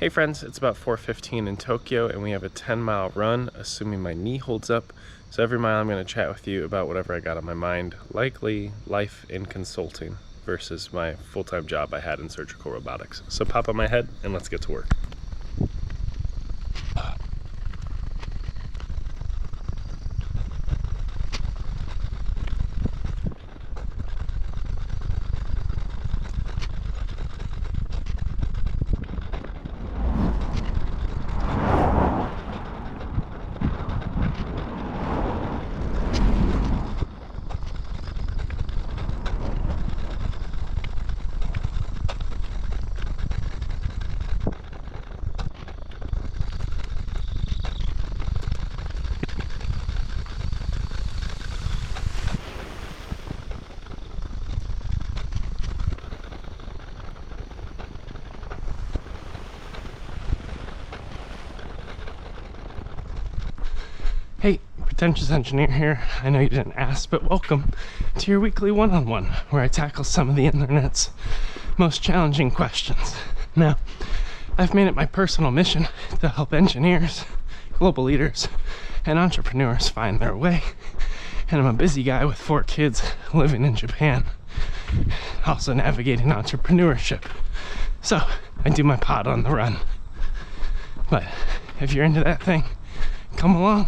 Hey friends, it's about 4:15 in Tokyo and we have a 10-mile run, assuming my knee holds up. So every mile I'm going to chat with you about whatever I got on my mind, likely life in consulting versus my full-time job I had in surgical robotics. So pop on my head and let's get to work. Hey, Pretentious Engineer here. I know you didn't ask, but welcome to your weekly one-on-one where I tackle some of the internet's most challenging questions. Now, I've made it my personal mission to help engineers, global leaders, and entrepreneurs find their way. And I'm a busy guy with 4 kids living in Japan, also navigating entrepreneurship. So, I do my pod on the run. But if you're into that thing, come along.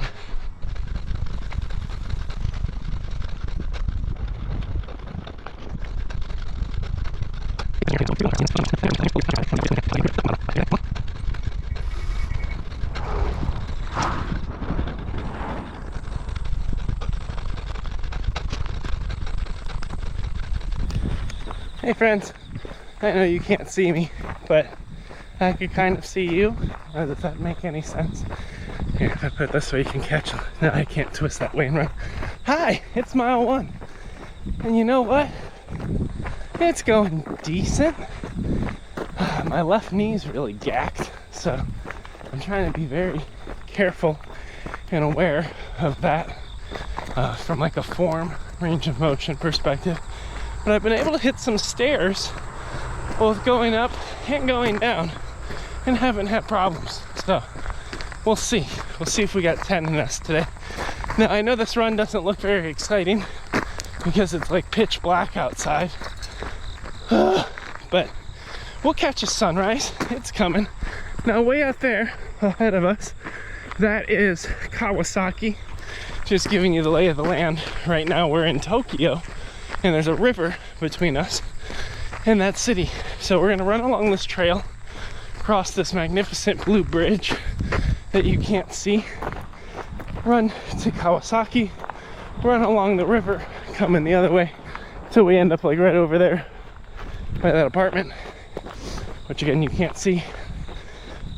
Hey friends, I know you can't see me, but I could kind of see you. Does that make any sense? Here, if I put it this way, you can catch it. No, I can't twist that way and run. Hi, it's mile 1. And you know what? It's going decent. My left knee's really gacked, so I'm trying to be very careful and aware of that from like a form, range of motion perspective. But I've been able to hit some stairs, both going up and going down, and haven't had problems. So we'll see. We'll see if we got 10 in us today. Now I know this run doesn't look very exciting because it's like pitch black outside. But we'll catch a sunrise. It's coming. Now way out there ahead of us, that is Kawasaki. Just giving you the lay of the land. Right now we're in Tokyo and there's a river between us and that city. So we're gonna run along this trail, cross this magnificent blue bridge that you can't see, run to Kawasaki, run along the river, coming the other way till we end up like right over there by that apartment, which again you can't see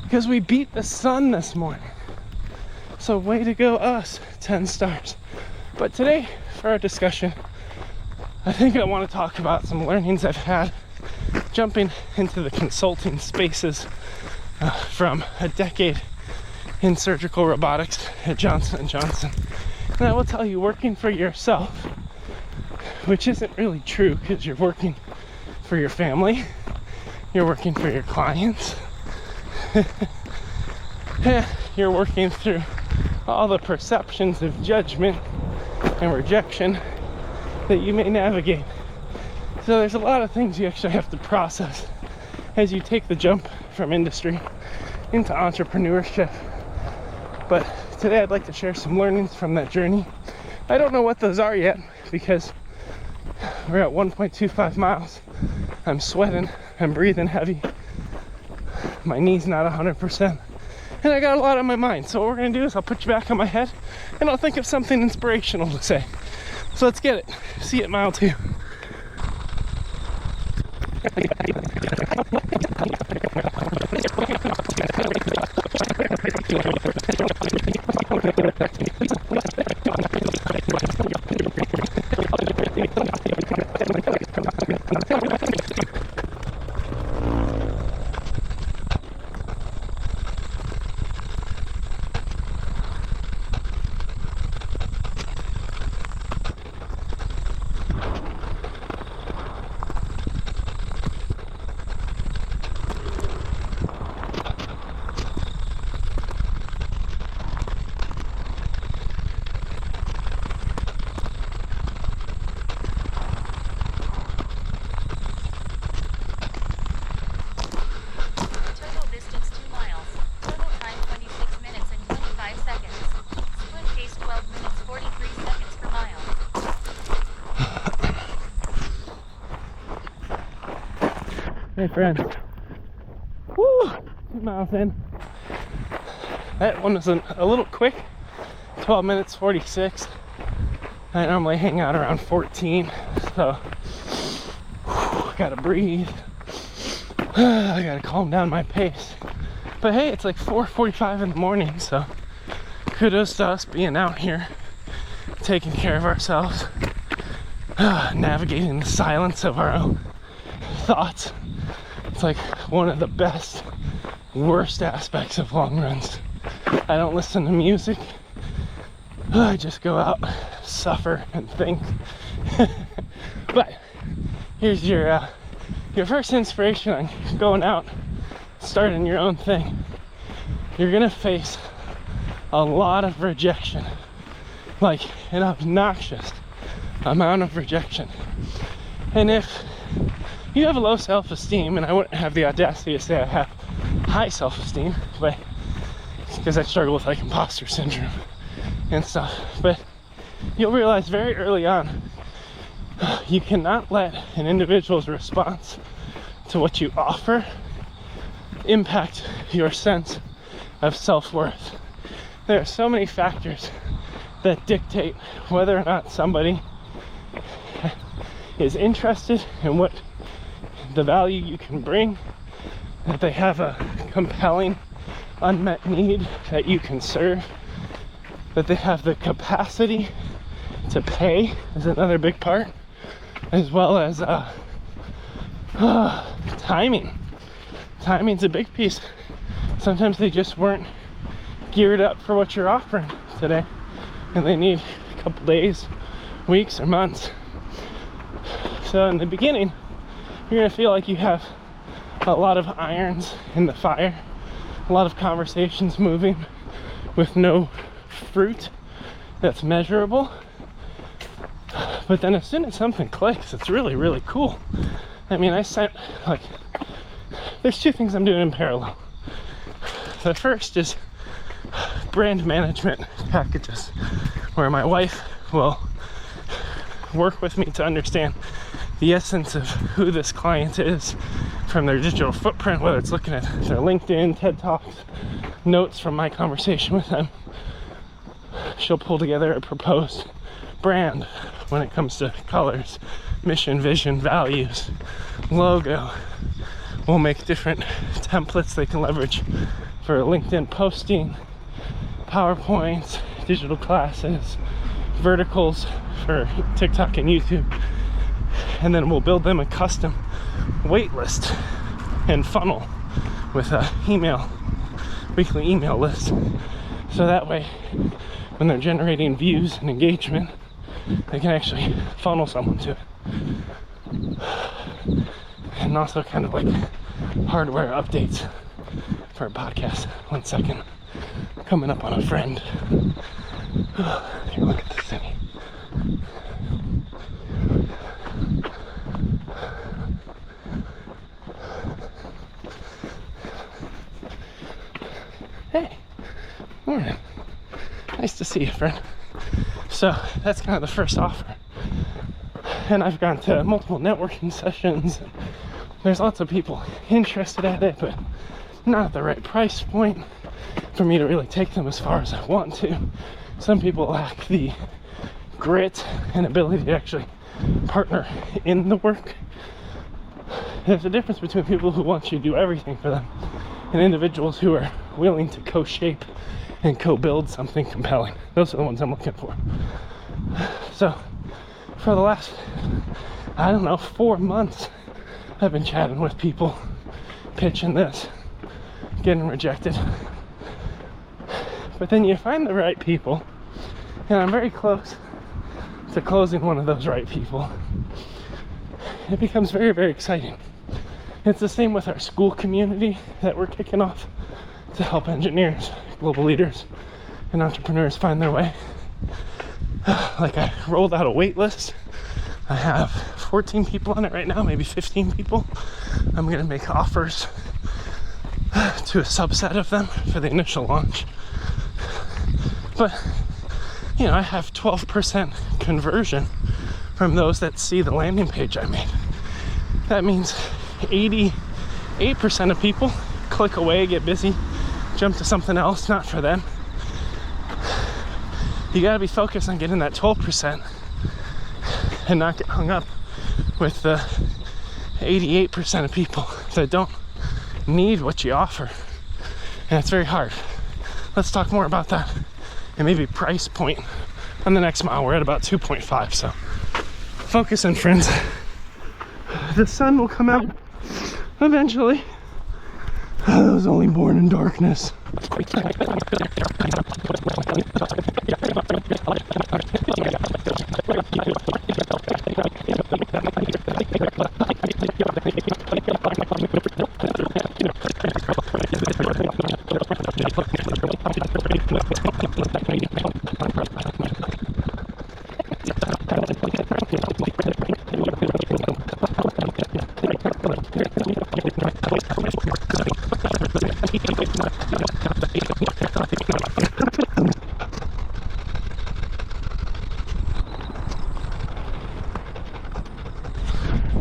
because we beat the sun this morning. So way to go us, 10 stars. But today for our discussion, I think I want to talk about some learnings I've had jumping into the consulting spaces from a decade in surgical robotics at Johnson & Johnson. And I will tell you, working for yourself, which isn't really true because you're working for your family, you're working for your clients, you're working through all the perceptions of judgment and rejection that you may navigate. So there's a lot of things you actually have to process as you take the jump from industry into entrepreneurship. But today I'd like to share some learnings from that journey. I don't know what those are yet because we're at 1.25 miles. I'm sweating, I'm breathing heavy. My knee's not 100%. And I got a lot on my mind. So what we're gonna do is I'll put you back on my head and I'll think of something inspirational to say. So let's get it. See you at mile 2. my friend. Woo! 2 miles in. That one was a little quick. 12 minutes 46. I normally hang out around 14, so gotta breathe. I gotta calm down my pace. But hey, it's like 4:45 in the morning, so kudos to us being out here, taking care of ourselves, navigating the silence of our own thoughts. It's like one of the best, worst aspects of long runs. I don't listen to music. I just go out, suffer, and think. But here's your first inspiration on going out, starting your own thing. You're gonna face a lot of rejection, like an obnoxious amount of rejection. And if you have a low self-esteem, and I wouldn't have the audacity to say I have high self-esteem, but because I struggle with like imposter syndrome and stuff, but you'll realize very early on you cannot let an individual's response to what you offer impact your sense of self-worth. There are so many factors that dictate whether or not somebody is interested in what the value you can bring, that they have a compelling unmet need that you can serve, that they have the capacity to pay is another big part, as well as timing. Timing's a big piece. Sometimes they just weren't geared up for what you're offering today, and they need a couple days, weeks, or months. So in the beginning, you're gonna feel like you have a lot of irons in the fire, a lot of conversations moving with no fruit that's measurable. But then as soon as something clicks, it's really, really cool. I mean, there's two things I'm doing in parallel. The first is brand management packages, where my wife will work with me to understand the essence of who this client is from their digital footprint, whether it's looking at their LinkedIn, TED Talks, notes from my conversation with them. She'll pull together a proposed brand when it comes to colors, mission, vision, values, logo. We'll make different templates they can leverage for LinkedIn posting, PowerPoints, digital classes, verticals for TikTok and YouTube. And then we'll build them a custom wait list and funnel with a weekly email list. So that way, when they're generating views and engagement, they can actually funnel someone to it. And also kind of like hardware updates for a podcast. 1 second. Coming up on a friend. Here, look at the city. Hey, morning. Nice to see you, friend. So that's kind of the first offer. And I've gone to multiple networking sessions. There's lots of people interested at it, but not at the right price point for me to really take them as far as I want to. Some people lack the grit and ability to actually partner in the work. There's a difference between people who want you to do everything for them and individuals who are willing to co-shape and co-build something compelling. Those are the ones I'm looking for. So for the last, 4 months, I've been chatting with people, pitching this, getting rejected. But then you find the right people, and I'm very close to closing one of those right people. It becomes very, very exciting. It's the same with our Skool community that we're kicking off to help engineers, global leaders, and entrepreneurs find their way. Like, I rolled out a wait list. I have 14 people on it right now, maybe 15 people. I'm gonna make offers to a subset of them for the initial launch. But, I have 12% conversion from those that see the landing page I made. That means 80 8% of people click away, get busy, jump to something else, not for them. You gotta be focused on getting that 12% and not get hung up with the 88% of people that don't need what you offer. And it's very hard. Let's talk more about that and maybe price point on the next mile. We're at about 2.5, so focus in, friends. The sun will come out eventually. I was only born in darkness.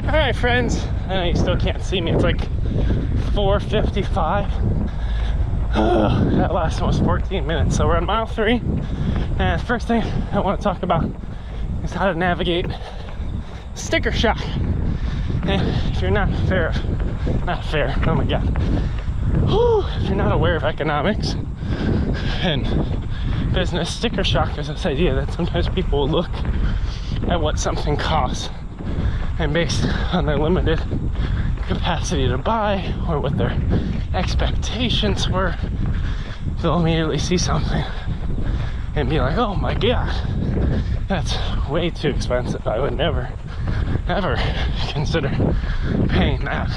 Alright friends, I know you still can't see me, it's like 4:55. That last one was 14 minutes, so we're on mile 3, and the first thing I want to talk about is how to navigate sticker shock. And if you're not aware, oh my god, if you're not aware of economics and business, sticker shock is this idea that sometimes people will look at what something costs, and based on their limited capacity to buy or what their expectations were, they'll immediately see something and be like, oh my god, that's way too expensive. I would never, ever consider paying that.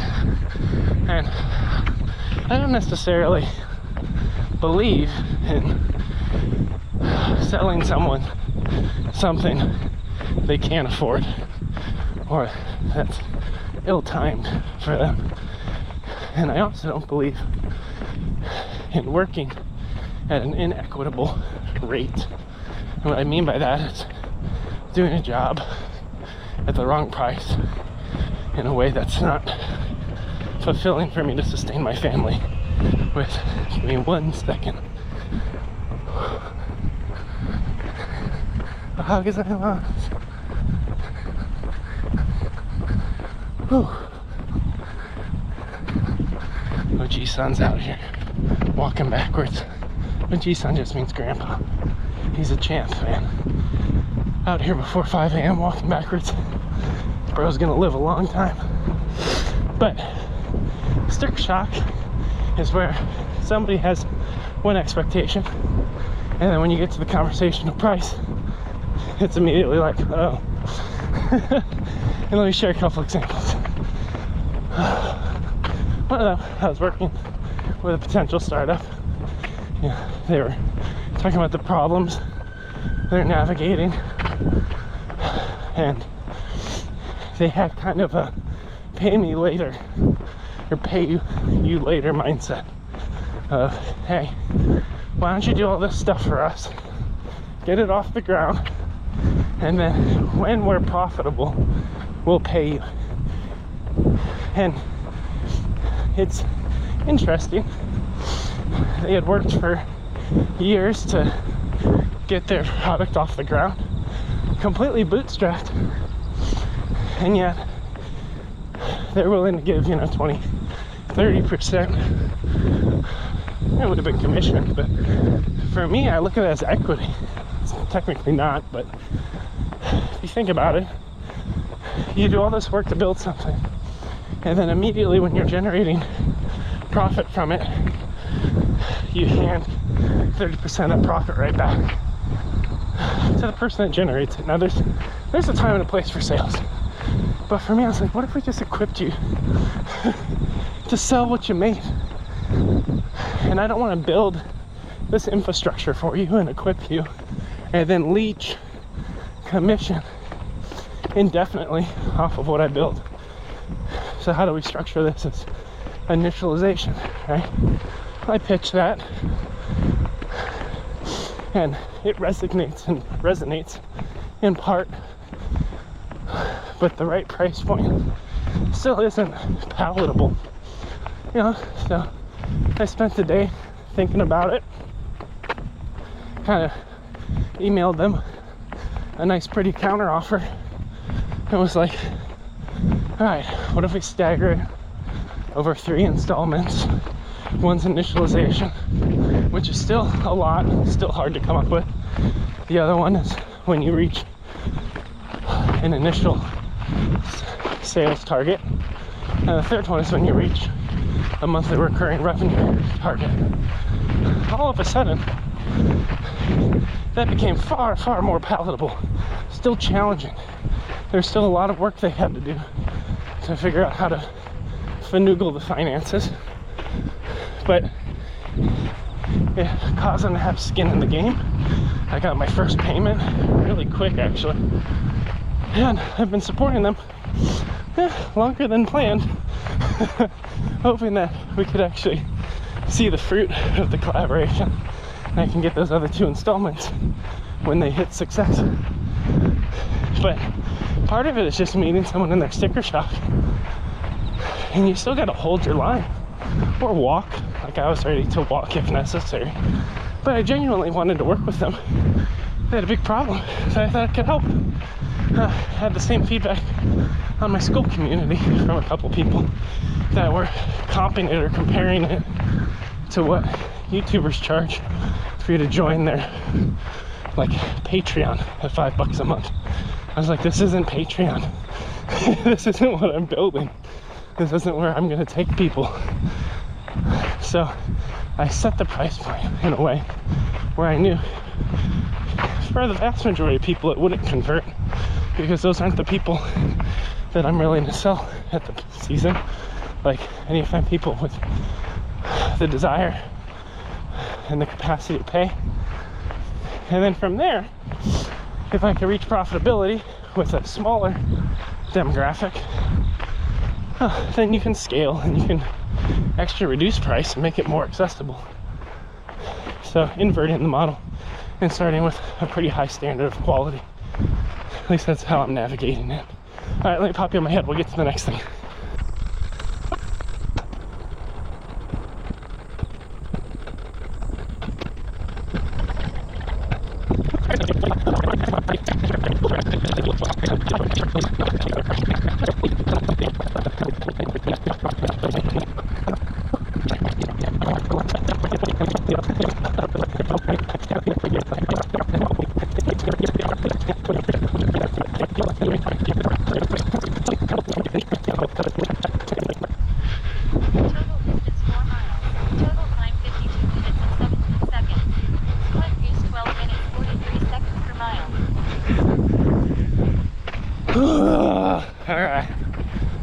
And I don't necessarily believe in selling someone something they can't afford or that's ill-timed for them. And I also don't believe in working at an inequitable rate. And what I mean by that is doing a job at the wrong price in a way that's not fulfilling for me to sustain my family with. Give me 1 second. The hug is I lost. OG-son's out here walking backwards. OG-son just means grandpa. He's a champ, man. Out here before 5 a.m. walking backwards. Bro's gonna live a long time. But sticker shock is where somebody has one expectation, and then when you get to the conversation of price, it's immediately like, oh. And let me share a couple examples. One of them, I was working with a potential startup. Yeah, they were talking about the problems they're navigating, and they had kind of a pay me later or pay you later mindset of, hey, why don't you do all this stuff for us, get it off the ground, and then when we're profitable, we'll pay you. And it's interesting, they had worked for years to get their product off the ground, completely bootstrapped, and yet they're willing to give, 20, 30%. It would have been commission, but for me, I look at it as equity. It's technically not, but if you think about it, you do all this work to build something, and then immediately when you're generating profit from it, you hand 30% of profit right back to the person that generates it. Now there's a time and a place for sales, but for me, I was like, what if we just equipped you to sell what you made? And I don't want to build this infrastructure for you and equip you and then leech commission indefinitely off of what I build. So how do we structure this as initialization, right? I pitch that, and it resonates in part, but the right price point still isn't palatable So I spent the day thinking about it, kind of emailed them a nice pretty counter offer, and was like, all right, what if we stagger it over 3 installments? One's initialization, which is still a lot, still hard to come up with. The other one is when you reach an initial sales target, and the third one is when you reach a monthly recurring revenue target. All of a sudden, that became far, far more palatable. Still challenging. There's still a lot of work they had to do to figure out how to finagle the finances, but it caused them to have skin in the game. I got my first payment really quick, actually, and I've been supporting them longer than planned, hoping that we could actually see the fruit of the collaboration, and I can get those other 2 installments when they hit success. But part of it is just meeting someone in their sticker shock, and you still got to hold your line or walk. Like, I was ready to walk if necessary, but I genuinely wanted to work with them. They had a big problem, so I thought it could help. I had the same feedback on my Skool community from a couple people that were comping it or comparing it to what YouTubers charge for you to join their like Patreon at $5 a month. I was like, this isn't Patreon. This isn't what I'm building. This isn't where I'm gonna take people. So I set the price point in a way where I knew for the vast majority of people it wouldn't convert, because those aren't the people that I'm willing to sell at the season. Like, I need to find people with the desire and the capacity to pay. And then from there, if I can reach profitability with a smaller demographic, then you can scale and you can actually reduce price and make it more accessible. So inverting the model and starting with a pretty high standard of quality. At least that's how I'm navigating it. All right, let me pop you on my head. We'll get to the next thing. Alright,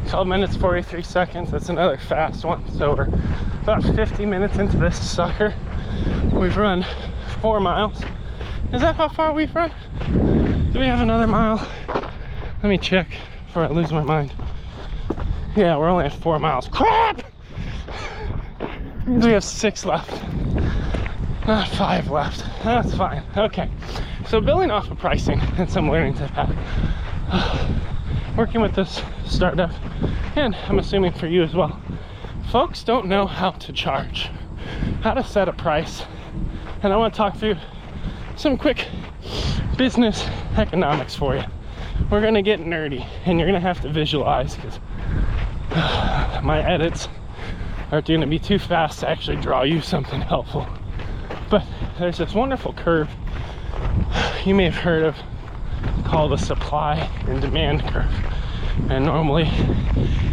12 minutes 43 seconds. That's another fast one. So we're about 50 minutes into this sucker. We've run 4 miles. Is that how far we've run? Do we have another mile? Let me check before I lose my mind. Yeah, we're only at 4 miles. Crap! We have 6 left, not 5 left. That's fine. Okay, so building off of pricing and some learnings I've had, working with this startup, and I'm assuming for you as well, folks don't know how to charge, how to set a price. And I want to talk through some quick business economics for you. We're gonna get nerdy, and you're gonna have to visualize, because my edits are gonna be too fast to actually draw you something helpful. But there's this wonderful curve you may have heard of called the supply and demand curve. And normally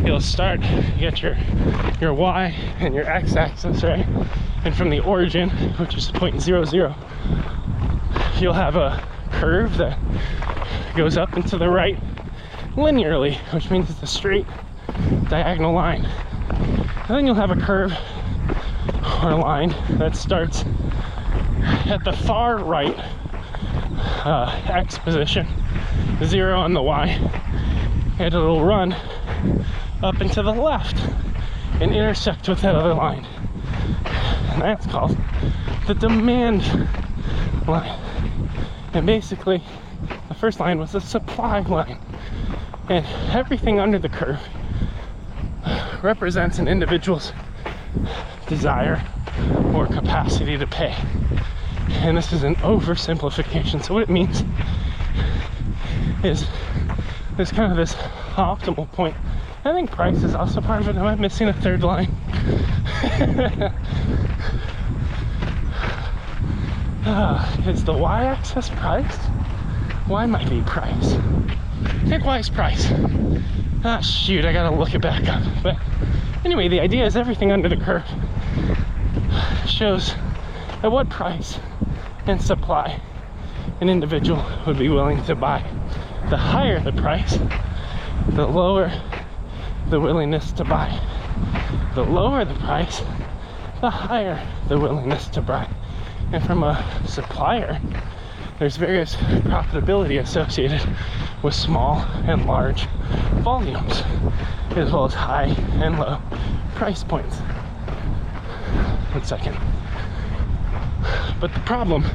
you'll start, you get your y and your x-axis, right? And from the origin, which is 0.00, you'll have a curve that goes up and to the right linearly, which means it's a straight diagonal line. And then you'll have a curve or a line that starts at the far right x position, 0 on the y, and it'll run up and to the left and intersect with that other line. And that's called the demand line. And basically, the first line was the supply line. And everything under the curve represents an individual's desire or capacity to pay. And this is an oversimplification. So what it means is there's kind of this optimal point. I think price is also part of it. Am I missing a third line? Is the y-axis price? Y might be price. I think y is price. Ah, shoot, I gotta look it back up. But anyway, the idea is everything under the curve shows at what price and supply an individual would be willing to buy. The higher the price, the lower the willingness to buy. The lower the price, the higher the willingness to buy. And from a supplier, there's various profitability associated with small and large volumes, as well as high and low price points. 1 second. But the problem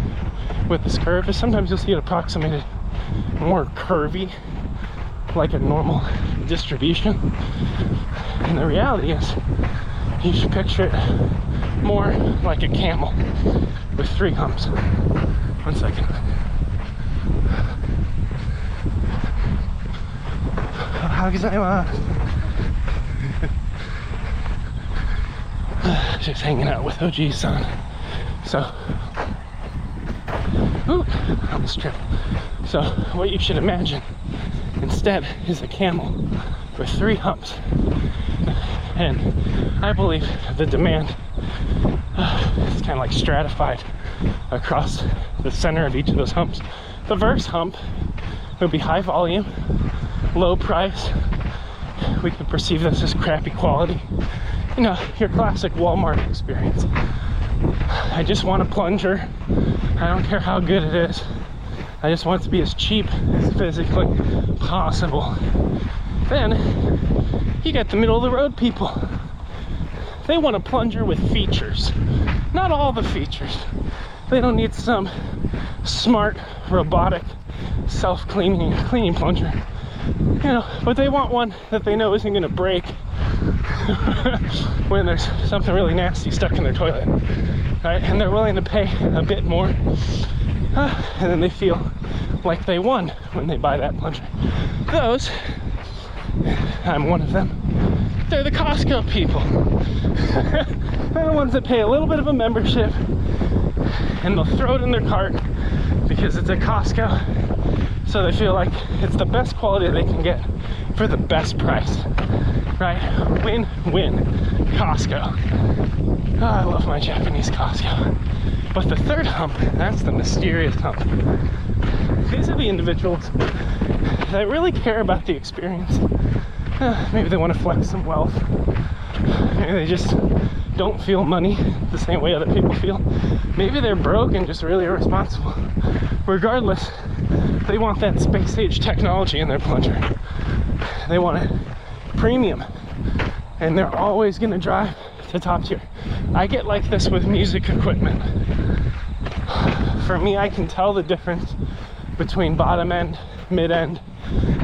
with this curve is sometimes you'll see it approximated more curvy, like a normal distribution. And the reality is, you should picture it more like a camel with 3 humps. 1 second. Just hanging out with OG-san. So, ooh, I almost tripped. So, what you should imagine instead is a camel with 3 humps. And I believe the demand is kind of like stratified across the center of each of those humps. The first hump would be high volume, low price. We could perceive this as crappy quality. You know, your classic Walmart experience. I just want a plunger. I don't care how good it is. I just want it to be as cheap as physically possible. Then you got the middle of the road people. They want a plunger with features. Not all the features. They don't need some smart, robotic, self-cleaning cleaning plunger. You know, but they want one that they know isn't gonna break when there's something really nasty stuck in their toilet. Right? And they're willing to pay a bit more. And then they feel like they won when they buy that plunger. Those, I'm one of them, they're the Costco people. They're the ones that pay a little bit of a membership and they'll throw it in their cart because it's at Costco, so they feel like it's the best quality they can get for the best price. Right? Win-win. Costco. Oh, I love my Japanese Costco. But the third hump, that's the mysterious hump. These are the individuals that really care about the experience. Maybe they want to flex some wealth. Maybe they just don't feel money the same way other people feel. Maybe they're broke and just really irresponsible. Regardless, they want that space age technology in their plunger. They want it premium. And they're always going to drive to top tier. I get like this with music equipment. For me, I can tell the difference between bottom end, mid end,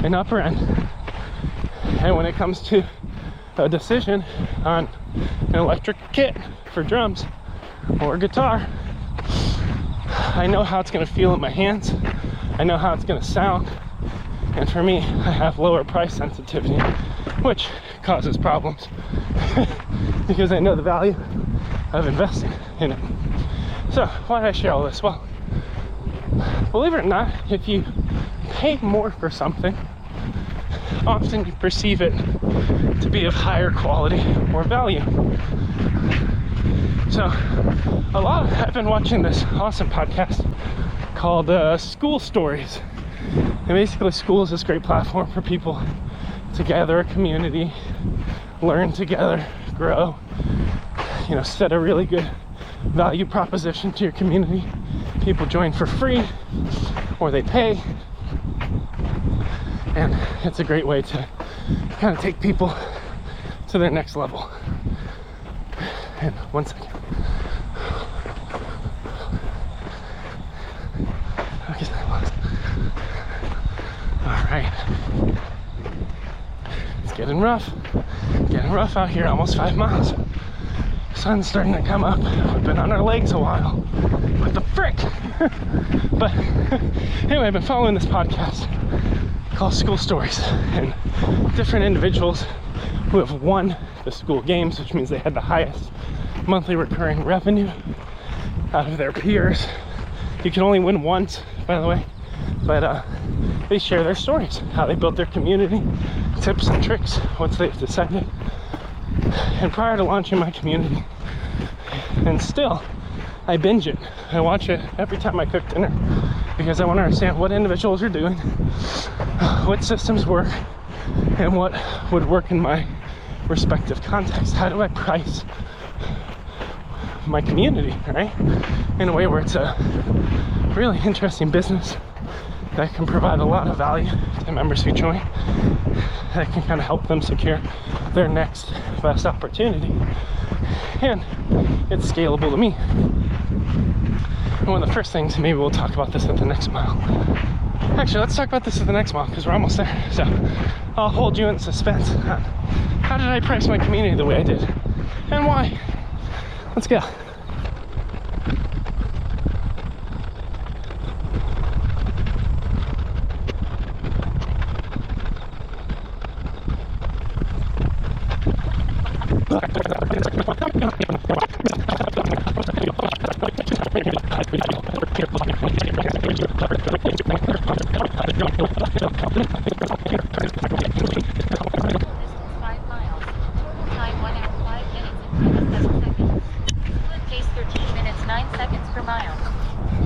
and upper end. And when it comes to a decision on an electric kit for drums or guitar, I know how it's going to feel in my hands. I know how it's going to sound. And for me, I have lower price sensitivity, which causes problems because I know the value of investing in it. So why did I share all this? Well, believe it or not, if you pay more for something, often you perceive it to be of higher quality or value. So I've been watching this awesome podcast called Skool Stories. And basically Skool is this great platform for people to gather a community, learn together, grow, you know, set a really good value proposition to your community. People join for free or they pay. And it's a great way to kind of take people to their next level. And 1 second. Okay, that was. All right. It's getting rough out here, almost 5 miles. sun's starting to come up. We've been on our legs a while. What the frick? But anyway, I've been following this podcast called Skool Stories, and different individuals who have won the Skool games, which means they had the highest monthly recurring revenue out of their peers. You can only win once, by the way, but they share their stories, how they built their community, tips and tricks once they've decided. And prior to launching my community, and still, I binge it. I watch it every time I cook dinner because I want to understand what individuals are doing, what systems work, and what would work in my respective context. How do I price my community, right? In a way where it's a really interesting business that can provide a lot of value to members who join, that can kind of help them secure their next best opportunity. And it's scalable to me. And one of the first things, maybe we'll talk about this at the next mile. Actually, let's talk about this at the next mile because we're almost there. So I'll hold you in suspense on how did I price my community the way I did and why. Let's go.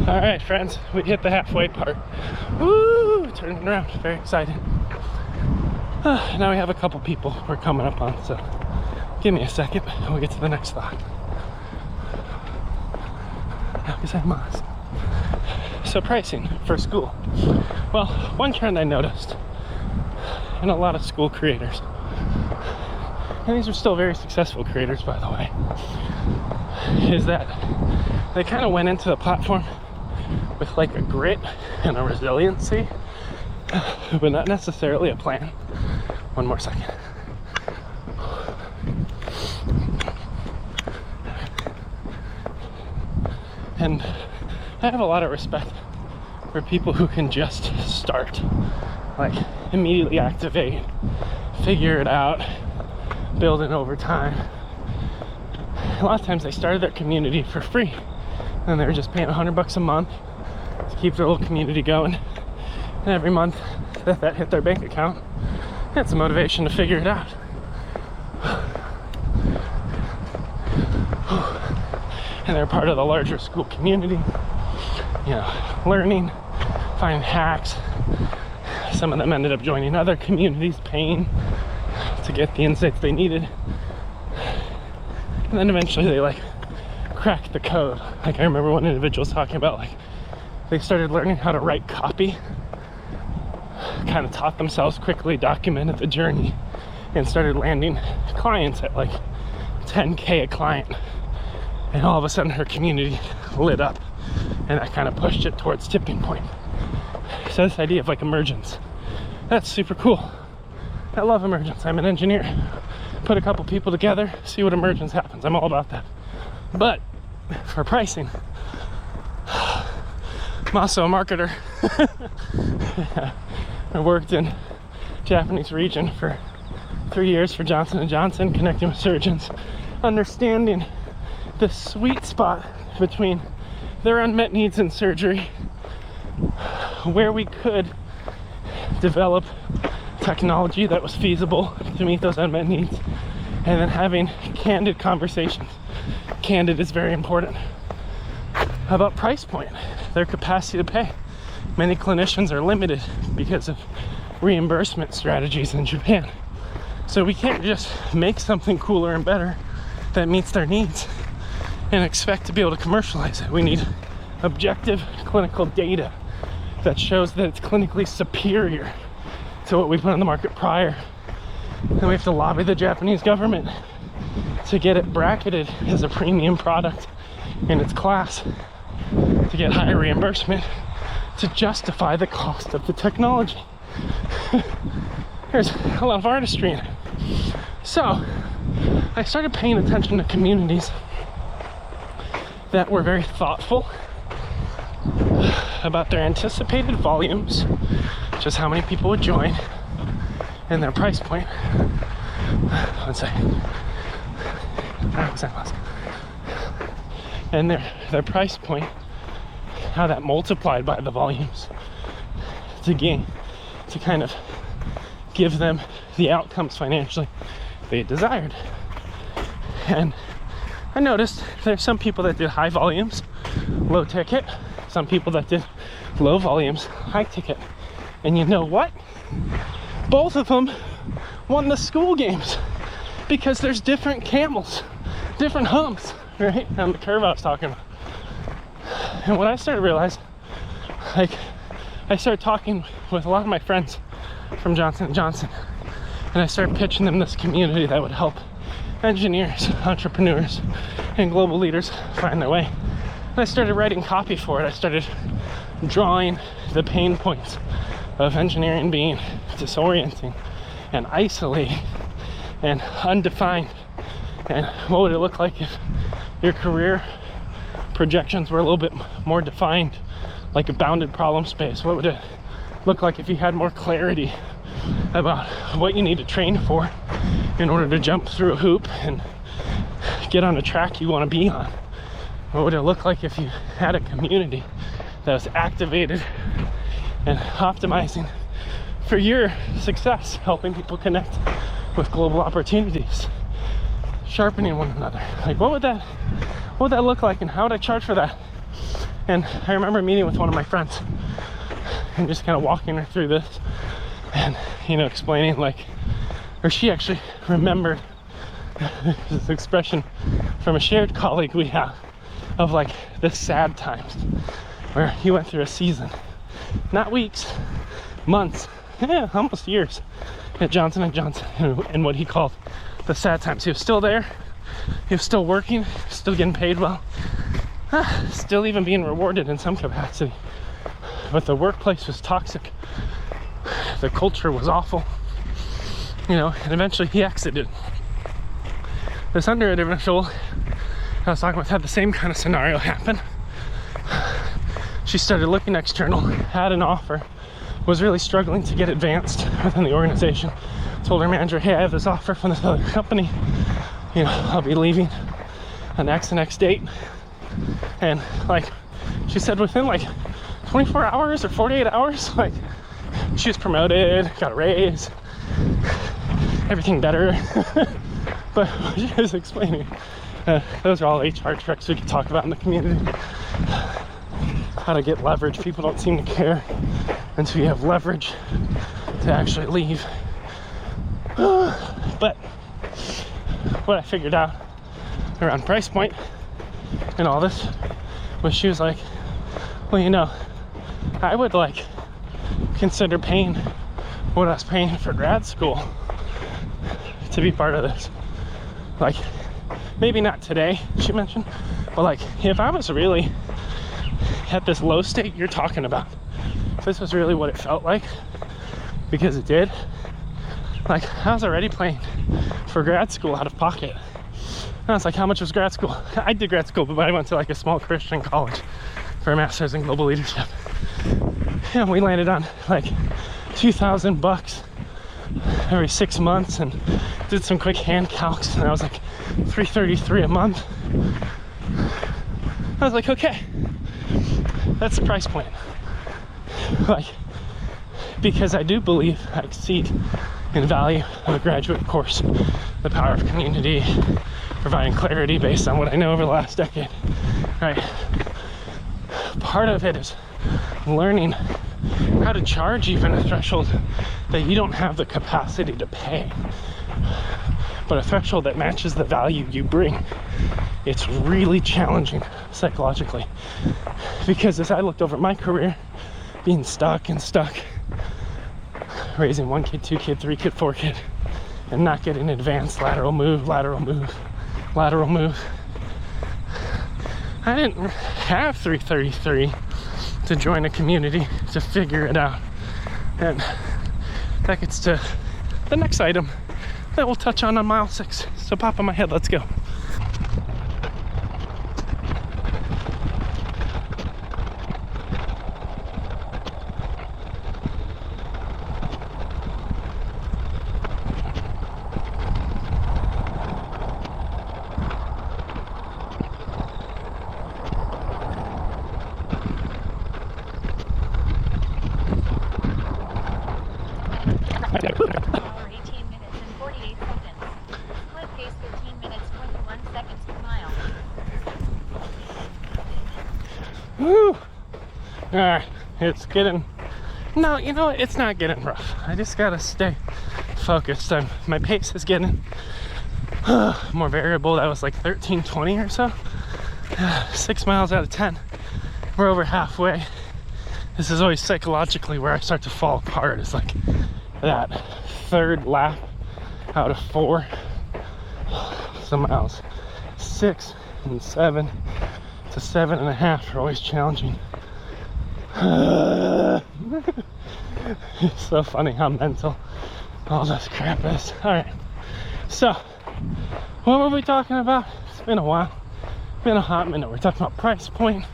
All right, friends, we hit the halfway part. Woo! Turning around, very excited. Now we have a couple people we're coming up on, so give me a second and we'll get to the next thought. So pricing for Skool. Well, one trend I noticed in a lot of Skool creators, and these are still very successful creators, by the way, is that they kind of went into the platform with like a grit and a resiliency, but not necessarily a plan. One more second. And I have a lot of respect for people who can just start, like immediately activate, figure it out, build it over time. A lot of times they started their community for free and they were just paying $100 a month to keep their little community going. And every month that hit their bank account, it's a motivation to figure it out. And they're part of the larger Skool community, you know, learning, finding hacks. Some of them ended up joining other communities, paying to get the insights they needed. And then eventually they like cracked the code. Like I remember one individual was talking about like they started learning how to write copy, kind of taught themselves quickly, documented the journey, and started landing clients at like 10K a client. And all of a sudden her community lit up and that kind of pushed it towards tipping point. So this idea of like emergence, that's super cool. I love emergence. I'm an engineer. Put a couple people together, see what emergence happens. I'm all about that. But for pricing, I'm also a marketer. I worked in Japanese region for 3 years for Johnson & Johnson, connecting with surgeons, understanding the sweet spot between their unmet needs in surgery, where we could develop technology that was feasible to meet those unmet needs, and then having candid conversations. Candid is very important. About price point, their capacity to pay. Many clinicians are limited because of reimbursement strategies in Japan. So we can't just make something cooler and better that meets their needs and expect to be able to commercialize it. We need objective clinical data that shows that it's clinically superior to what we put on the market prior. And we have to lobby the Japanese government to get it bracketed as a premium product in its class, to get higher reimbursement, to justify the cost of the technology. There's a lot of artistry in it. So I started paying attention to communities that were very thoughtful about their anticipated volumes, just how many people would join, and their price point. One second. Where was I last? And their price point, how that multiplied by the volumes to kind of give them the outcomes financially they desired. And I noticed there's some people that did high volumes, low ticket, some people that did low volumes, high ticket. And you know what? Both of them won the Skool games, because there's different camels, different humps, right, on the curve I was talking about. And what I started to realize, like, I started talking with a lot of my friends from Johnson & Johnson, and I started pitching them this community that would help engineers, entrepreneurs, and global leaders find their way. And I started writing copy for it. I started drawing the pain points of engineering being disorienting and isolating and undefined. And what would it look like if your career projections were a little bit more defined, like a bounded problem space? What would it look like if you had more clarity about what you need to train for in order to jump through a hoop and get on a track you want to be on? What would it look like if you had a community that was activated and optimizing for your success, helping people connect with global opportunities, sharpening one another? Like, what would that look like, and how would I charge for that? And I remember meeting with one of my friends and just kind of walking her through this, and explaining, like, or she actually remembered this expression from a shared colleague we have of, like, the sad times where he went through a season, not weeks, months, almost years at Johnson & Johnson, and what he called the sad times. He was still there, he was still working, still getting paid well, still even being rewarded in some capacity, but the workplace was toxic, the culture was awful, and eventually he exited. This under individual I was talking with had the same kind of scenario happen. She started looking external, had an offer, was really struggling to get advanced within the organization, told her manager, hey, I have this offer from this other company, I'll be leaving on X and X date. And, like, she said within, like, 24 hours or 48 hours, like, she was promoted, got a raise, everything better. But she was explaining, those are all HR tricks we could talk about in the community. How to get leverage. People don't seem to care until you have leverage to actually leave. But what I figured out around price point and all this was, she was like, well, I would, like, consider paying what I was paying for grad school to be part of this. Like, maybe not today, she mentioned, but, like, if I was really at this low state you're talking about, if this was really what it felt like, because it did, like, I was already paying for grad school out of pocket. And I was like, how much was grad school? I did grad school, but I went to, like, a small Christian college for a master's in global leadership. And we landed on, like, $2,000 every 6 months, and did some quick hand calcs, and I was like, $333 a month. I was like, okay, that's the price point. Like, because I do believe I exceed in value of a graduate course, the power of community, providing clarity based on what I know over the last decade, right? Part of it is learning how to charge even a threshold that you don't have the capacity to pay, but a threshold that matches the value you bring. It's really challenging psychologically, because as I looked over my career, being stuck, raising 1 kid, 2 kid, 3 kid, 4 kid, and not getting advanced, lateral move. I didn't have 333 to join a community to figure it out. And that gets to the next item that we'll touch on mile 6. So pop in my head, let's go. Woo! Alright, it's getting... No, you know what? It's not getting rough. I just gotta stay focused. My pace is getting more variable. That was like 13:20 or so. 6 miles out of 10. We're over halfway. This is always psychologically where I start to fall apart. It's like that third lap out of 4. Some miles 6 and 7 to 7.5 are always challenging. It's so funny how mental all this crap is. Alright, so what were we talking about? It's been a while, been a hot minute. We're talking about price point.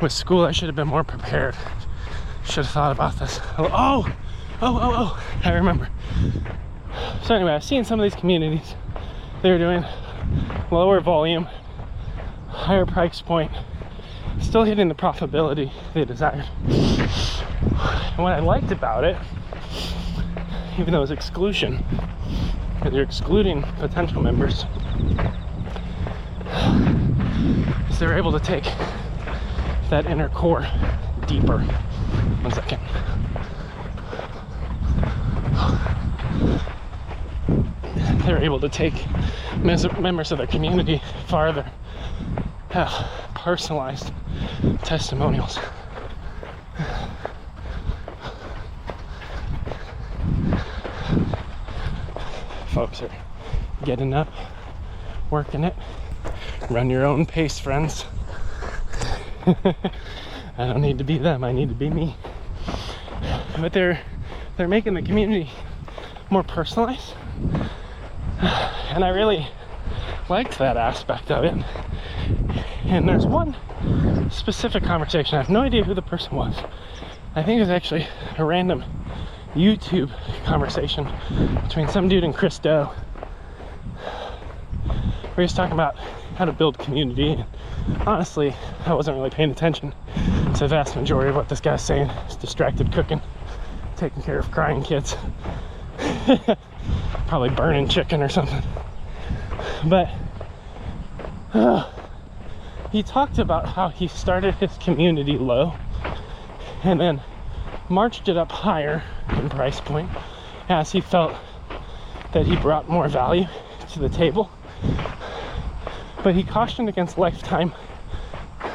With Skool, I should have been more prepared. Should have thought about this. Oh, I remember. So anyway, I've seen some of these communities. They're doing lower volume, higher price point, still hitting the profitability they desired. And what I liked about it, even though it was exclusion, because you're excluding potential members, is they're able to take that inner core deeper. 1 second. They're able to take members of their community farther, have personalized testimonials. Folks are getting up, working it. Run your own pace, friends. I don't need to be them, I need to be me. But they're making the community more personalized. And I really liked that aspect of it. And there's one specific conversation. I have no idea who the person was. I think it was actually a random YouTube conversation between some dude and Chris Doe, where he was talking about how to build community. And honestly, I wasn't really paying attention to the vast majority of what this guy's saying. He's distracted cooking, taking care of crying kids, probably burning chicken or something. But he talked about how he started his community low and then marched it up higher in price point as he felt that he brought more value to the table. But he cautioned against lifetime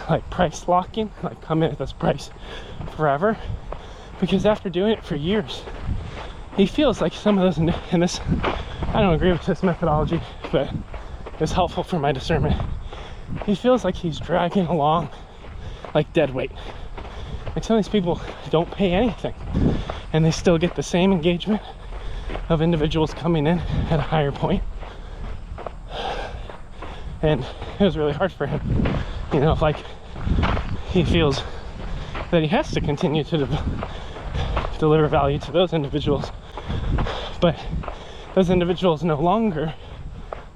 like price locking, like come in at this price forever, because after doing it for years, he feels like some of those, and this, I don't agree with this methodology, but it's helpful for my discernment. He feels like he's dragging along like dead weight. Like some of these people don't pay anything and they still get the same engagement of individuals coming in at a higher point. And it was really hard for him, you know, like he feels that he has to continue to deliver value to those individuals, but those individuals no longer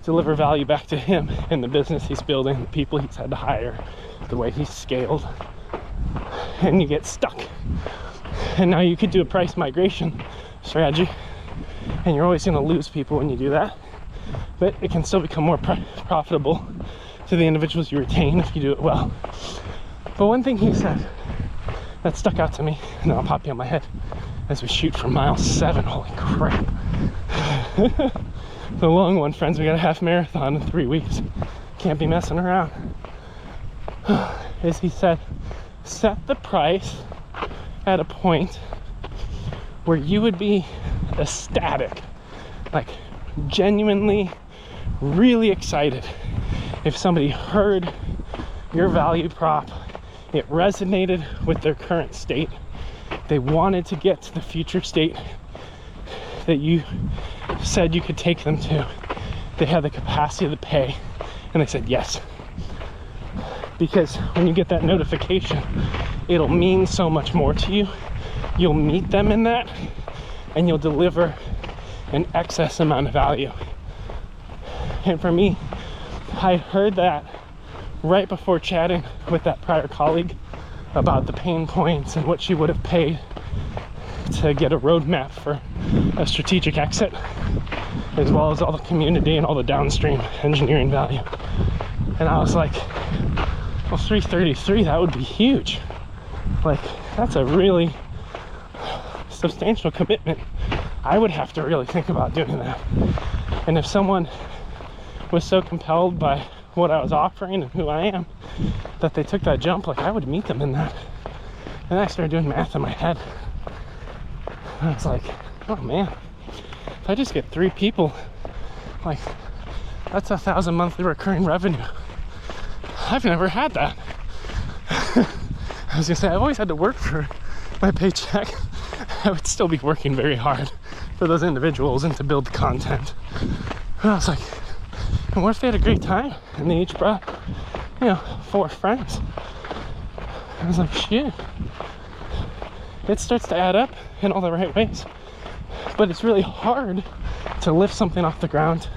deliver value back to him in the business he's building, the people he's had to hire, the way he's scaled, and you get stuck. And now you could do a price migration strategy, and you're always going to lose people when you do that, but it can still become more profitable to the individuals you retain if you do it well. But one thing he said that stuck out to me, and I'll pop you on my head as we shoot for mile 7. Holy crap. The long one, friends. We got a half marathon in 3 weeks. Can't be messing around. Is he said, set the price at a point where you would be ecstatic, like genuinely really excited if somebody heard your value prop, it resonated with their current state, they wanted to get to the future state that you said you could take them to, they had the capacity to pay, and they said yes. Because when you get that notification, it'll mean so much more to you. You'll meet them in that, and you'll deliver an excess amount of value. And for me, I heard that right before chatting with that prior colleague about the pain points and what she would have paid to get a roadmap for a strategic exit, as well as all the community and all the downstream engineering value. And I was like, Well, 333, that would be huge. Like, that's a really substantial commitment. I would have to really think about doing that. And if someone was so compelled by what I was offering and who I am that they took that jump, like, I would meet them in that. And I started doing math in my head. And I was like, oh man, if I just get 3 people, like, that's 1,000 monthly recurring revenue. I've never had that. I was gonna say, I've always had to work for my paycheck. I would still be working very hard for those individuals and to build the content. And I was like, and what if they had a great time and they each brought, 4 friends? I was like, shit. It starts to add up in all the right ways. But it's really hard to lift something off the ground,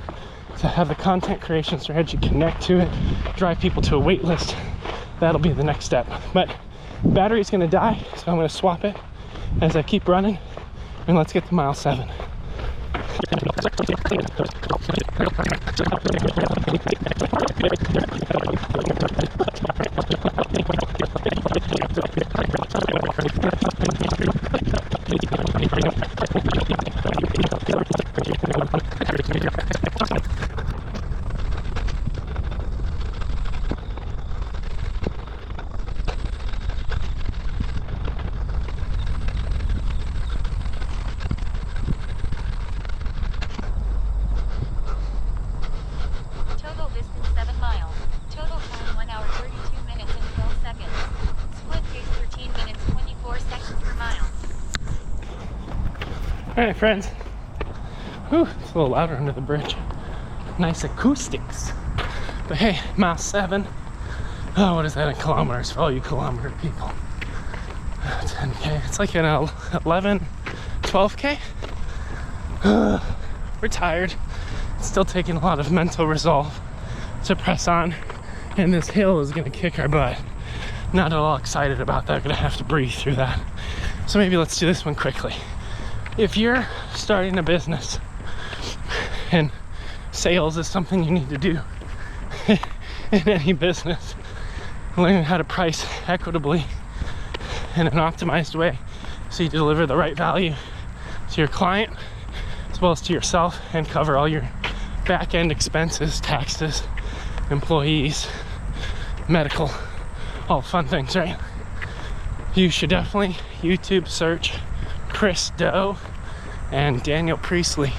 to have the content creation strategy connect to it, drive people to a wait list. That'll be the next step. But battery's gonna die, so I'm gonna swap it as I keep running, and let's get to mile 7. Alright, friends. Whew, it's a little louder under the bridge. Nice acoustics. But hey, mile 7. Oh, what is that in kilometers for all you kilometer people? 10K. It's like an 11, 12K. We're tired. It's still taking a lot of mental resolve to press on. And this hill is going to kick our butt. Not at all excited about that. Going to have to breathe through that. So maybe let's do this one quickly. If you're starting a business and sales is something you need to do in any business, learning how to price equitably in an optimized way so you deliver the right value to your client as well as to yourself and cover all your back-end expenses, taxes, employees, medical, all fun things, right? You should definitely YouTube search Chris Do and Daniel Priestley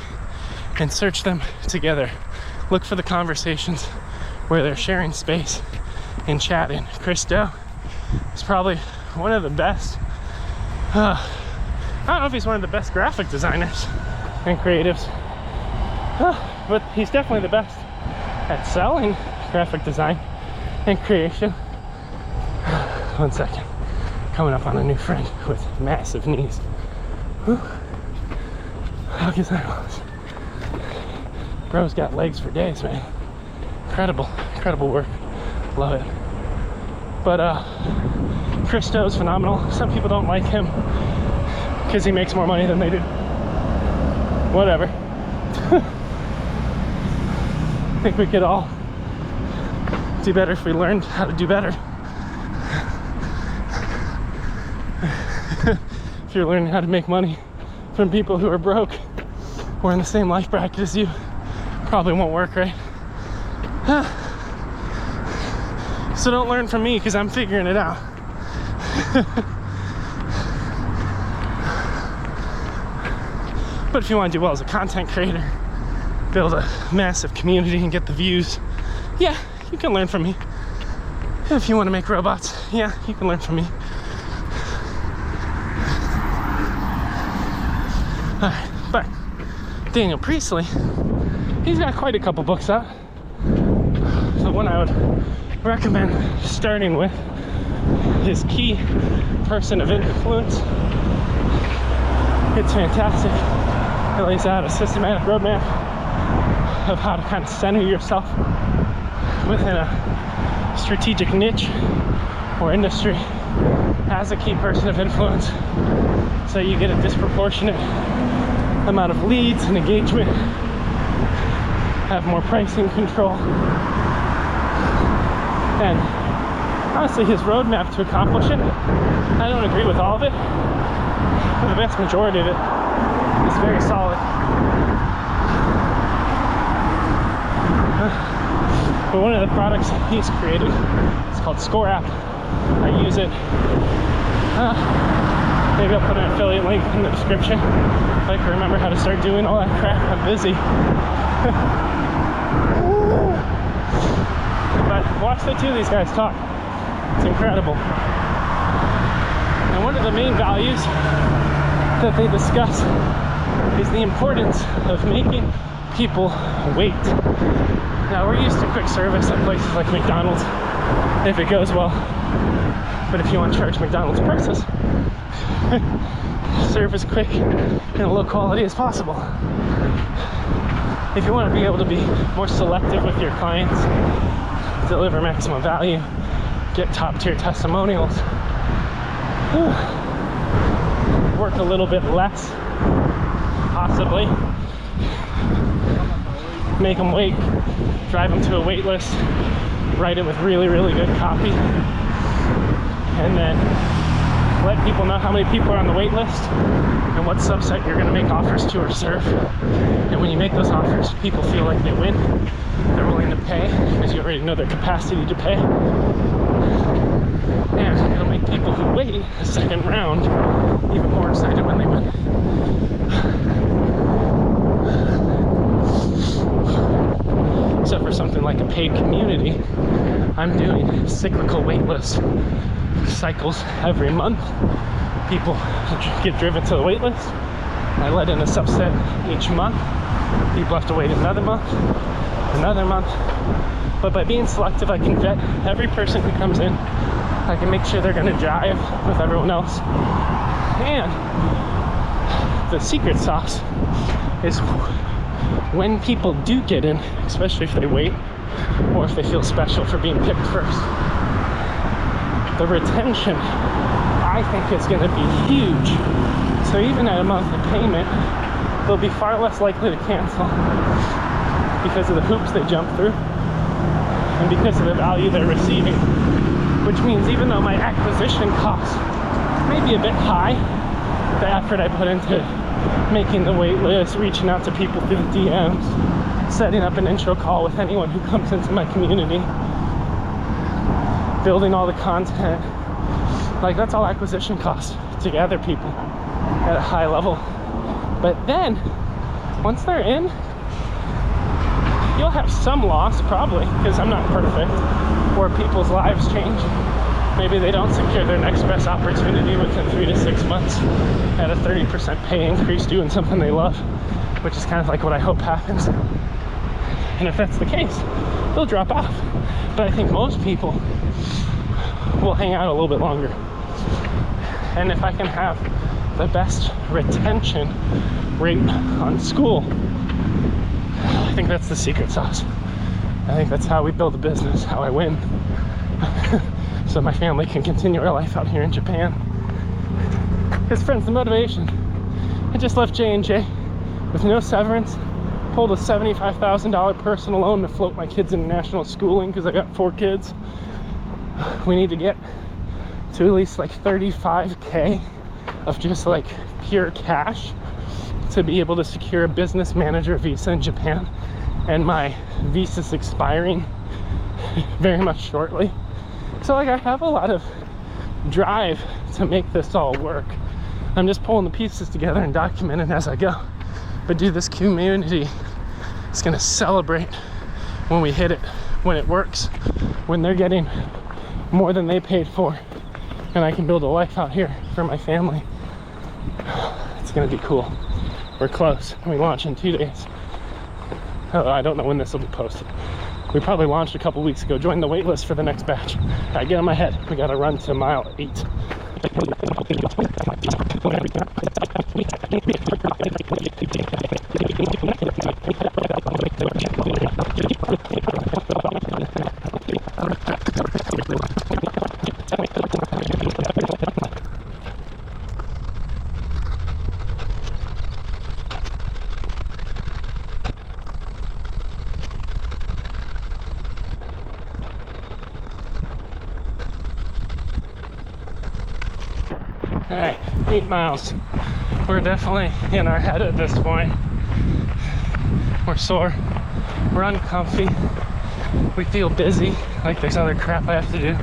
and search them together. Look for the conversations where they're sharing space and chatting. Chris Do is probably one of the best, I don't know if he's one of the best graphic designers and creatives, but he's definitely the best at selling graphic design and creation. One second. Coming up on a new friend with massive knees. Whew. How can I was? Bro's got legs for days, man. Incredible work. Love it. But Chris Do's phenomenal. Some people don't like him because he makes more money than they do. Whatever. I think we could all do better if we learned how to do better. If you're learning how to make money from people who are broke or in the same life bracket as you, probably won't work, right? So don't learn from me because I'm figuring it out. But if you want to do well as a content creator, build a massive community and get the views, yeah, you can learn from me. If you want to make robots, yeah, you can learn from me. But Daniel Priestley, he's got quite a couple books out. The one I would recommend starting with is Key Person of Influence. It's fantastic. It lays out a systematic roadmap of how to kind of center yourself within a strategic niche or industry as a key person of influence, so you get a disproportionate amount of leads and engagement, have more pricing control, and honestly, his roadmap to accomplish it, I don't agree with all of it, but the vast majority of it is very solid. But one of the products he's created is called Score app. I use it. Maybe I'll put an affiliate link in the description if I can remember how to start doing all that crap. I'm busy. But watch the two of these guys talk. It's incredible. And one of the main values that they discuss is the importance of making people wait. Now, we're used to quick service at places like McDonald's if it goes well. But if you want to charge McDonald's prices, serve as quick and low quality as possible. If you want to be able to be more selective with your clients, deliver maximum value, get top tier testimonials, work a little bit less, possibly, make them wait, drive them to a wait list, write it with really, really good copy, and then let people know how many people are on the wait list and what subset you're going to make offers to or serve. And when you make those offers, people feel like they win. They're willing to pay because you already know their capacity to pay. And it'll make people who wait a second round even more excited when they win. Except for something like a paid community, I'm doing cyclical wait lists. Cycles every month. People get driven to the wait list. I let in a subset each month. People have to wait another month. But by being selective, I can vet every person who comes in. I can make sure they're going to jive with everyone else. And the secret sauce is when people do get in, especially if they wait or if they feel special for being picked first, the retention, I think, is going to be huge. So even at a monthly payment, they'll be far less likely to cancel because of the hoops they jump through and because of the value they're receiving. Which means even though my acquisition cost may be a bit high, the effort I put into making the wait list, reaching out to people through the DMs, setting up an intro call with anyone who comes into my community, building all the content, like that's all acquisition costs to gather people at a high level. But then once they're in, you'll have some loss probably because I'm not perfect, or people's lives change. Maybe they don't secure their next best opportunity within 3 to 6 months at a 30% pay increase doing something they love, which is kind of like what I hope happens. And if that's the case, they'll drop off. But I think most people will hang out a little bit longer. And if I can have the best retention rate on Skool, I think that's the secret sauce. I think that's how we build a business, how I win. So my family can continue our life out here in Japan. His friend's the motivation. I just left J&J with no severance, pulled a $75,000 personal loan to float my kids' international schooling because I got 4 kids. We need to get to at least like 35K of just like pure cash to be able to secure a business manager visa in Japan. And my visa's expiring very much shortly. So like I have a lot of drive to make this all work. I'm just pulling the pieces together and documenting as I go. But dude, this community is gonna celebrate when we hit it, when it works, when they're getting more than they paid for, and I can build a life out here for my family. It's gonna be cool. We're close. We launch in 2 days. Oh, I don't know when this will be posted. We probably launched a couple weeks ago. Join the wait list for the next batch. All right, get on my head. We gotta run to mile 8. Alright, 8 miles. We're definitely in our head at this point. We're sore. We're uncomfy. We feel busy, like there's other crap I have to do.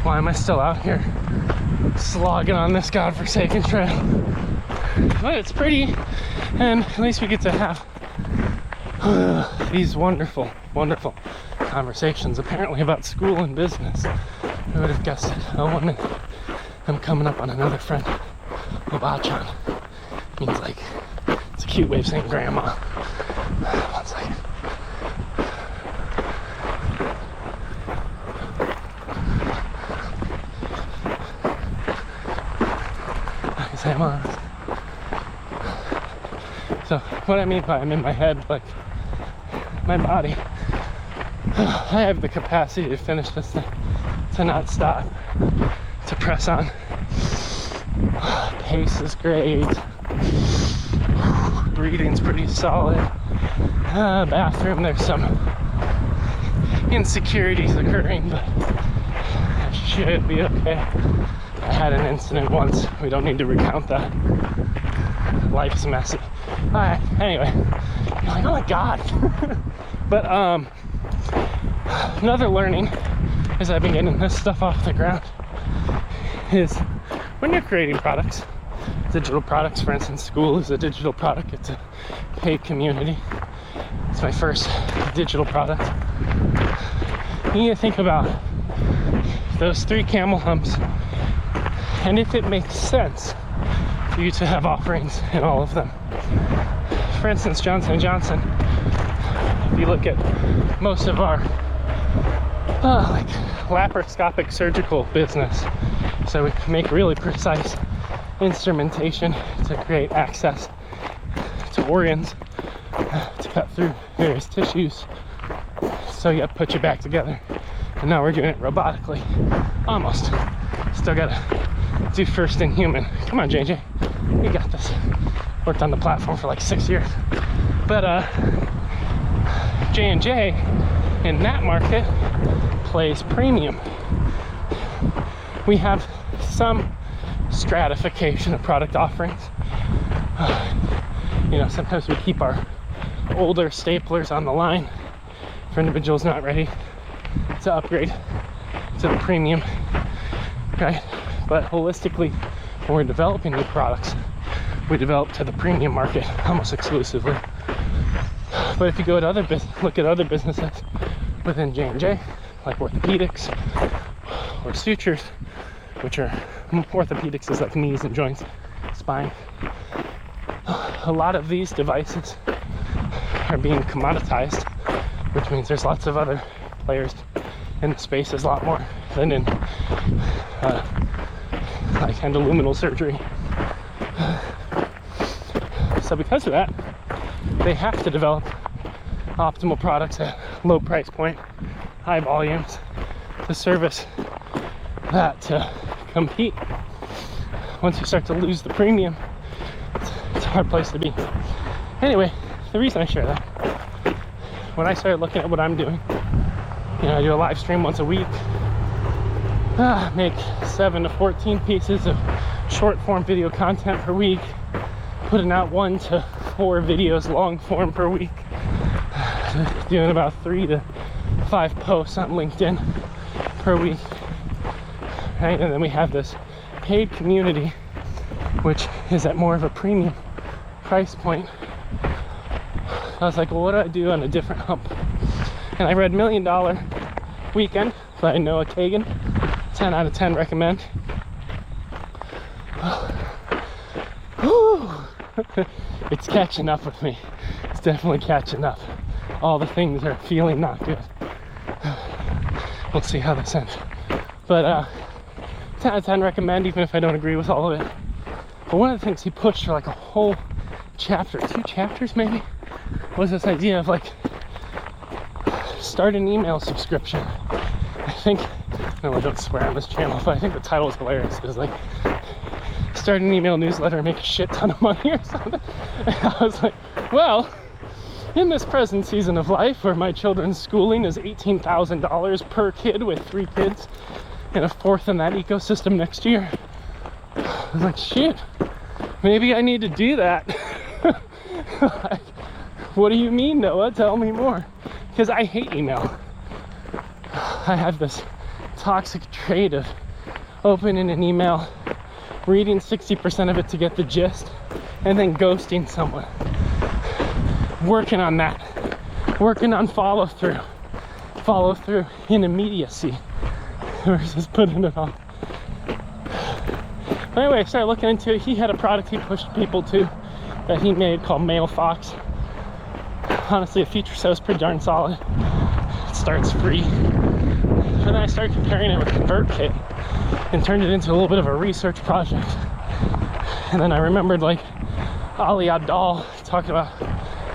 Why am I still out here slogging on this godforsaken trail? But it's pretty, and at least we get to have these wonderful, wonderful conversations, apparently about school and business. Who would have guessed it? Oh, 1 minute. I'm coming up on another friend. Obachan. Means like, it's a cute way of saying grandma. 1 second. So what I mean by I'm in my head, like my body, I have the capacity to finish this thing, to not stop, to press on. Pace is great. Breathing's pretty solid. Bathroom, there's some insecurities occurring, but I should be okay. I had an incident once. We don't need to recount that. Life's messy. Alright, anyway. You're like, oh my god. But another learning as I've been getting this stuff off the ground is when you're creating products, digital products, for instance, Skool is a digital product. It's a paid community. It's my first digital product. You need to think about those 3 camel humps, and if it makes sense for you to have offerings in all of them. For instance, Johnson & Johnson, if you look at most of our like laparoscopic surgical business, so we make really precise instrumentation to create access to organs, to cut through various tissues, so you put you back together. And now we're doing it robotically, almost. Still gotta do first in human. Come on, JJ, you got this. Worked on the platform for like 6 years. But J&J in that market plays premium. We have some stratification of product offerings. You know, sometimes we keep our older staplers on the line for individuals not ready to upgrade to the premium, right? But holistically, when we're developing new products, we develop to the premium market almost exclusively. But if you go to look at other businesses within J&J, like orthopedics or sutures, which are orthopedics is like knees and joints, spine. A lot of these devices are being commoditized, which means there's lots of other players in the space. There's a lot more than in like endoluminal surgery. So because of that, they have to develop optimal products at low price point, high volumes, to service that, to compete. Once you start to lose the premium, it's a hard place to be. Anyway, the reason I share that, when I started looking at what I'm doing, you know, I do a live stream once a week, make 7 to 14 pieces of short form video content per week, putting out 1 to 4 videos long form per week, doing about 3 to 5 posts on LinkedIn per week, right? And then we have this paid community, which is at more of a premium price point. I was like, well, what do I do on a different hump? And I read $1 Million Weekend by Noah Kagan. 10 out of 10 recommend. It's catching up with me. It's definitely catching up. All the things are feeling not good. We'll see how this ends. But 10 out of 10 recommend, even if I don't agree with all of it. But one of the things he pushed for like a whole chapter, 2 chapters maybe, was this idea of like, start an email subscription. I think, no, I don't swear on this channel, but I think the title is hilarious. It's like, start an email newsletter and make a shit ton of money or something. And I was like, well, in this present season of life where my children's schooling is $18,000 per kid with 3 kids and a 4th in that ecosystem next year, I was like, shit, maybe I need to do that. Like, what do you mean, Noah? Tell me more. Because I hate email. I have this toxic trait of opening an email, reading 60% of it to get the gist, and then ghosting someone. Working on that. Working on follow through in immediacy versus putting it on. But anyway, I started looking into it. He had a product he pushed people to that he made called Mail Fox. Honestly, the feature set was pretty darn solid. It starts free. But then I started comparing it with ConvertKit and turned it into a little bit of a research project. And then I remembered, like, Ali Abdaal talked about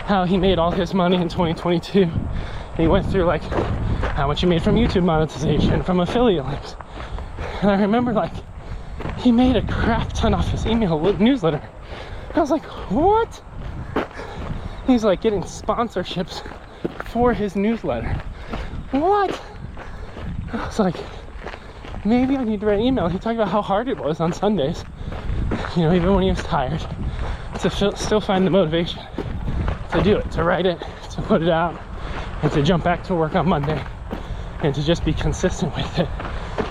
how he made all his money in 2022. And he went through, like, how much he made from YouTube monetization, from affiliate links. And I remember, like, he made a crap ton off his email newsletter. I was like, what? He's like getting sponsorships for his newsletter. What? I was like, maybe I need to write an email. He talked about how hard it was on Sundays, you know, even when he was tired, to still find the motivation to do it, to write it, to put it out, and to jump back to work on Monday, and to just be consistent with it.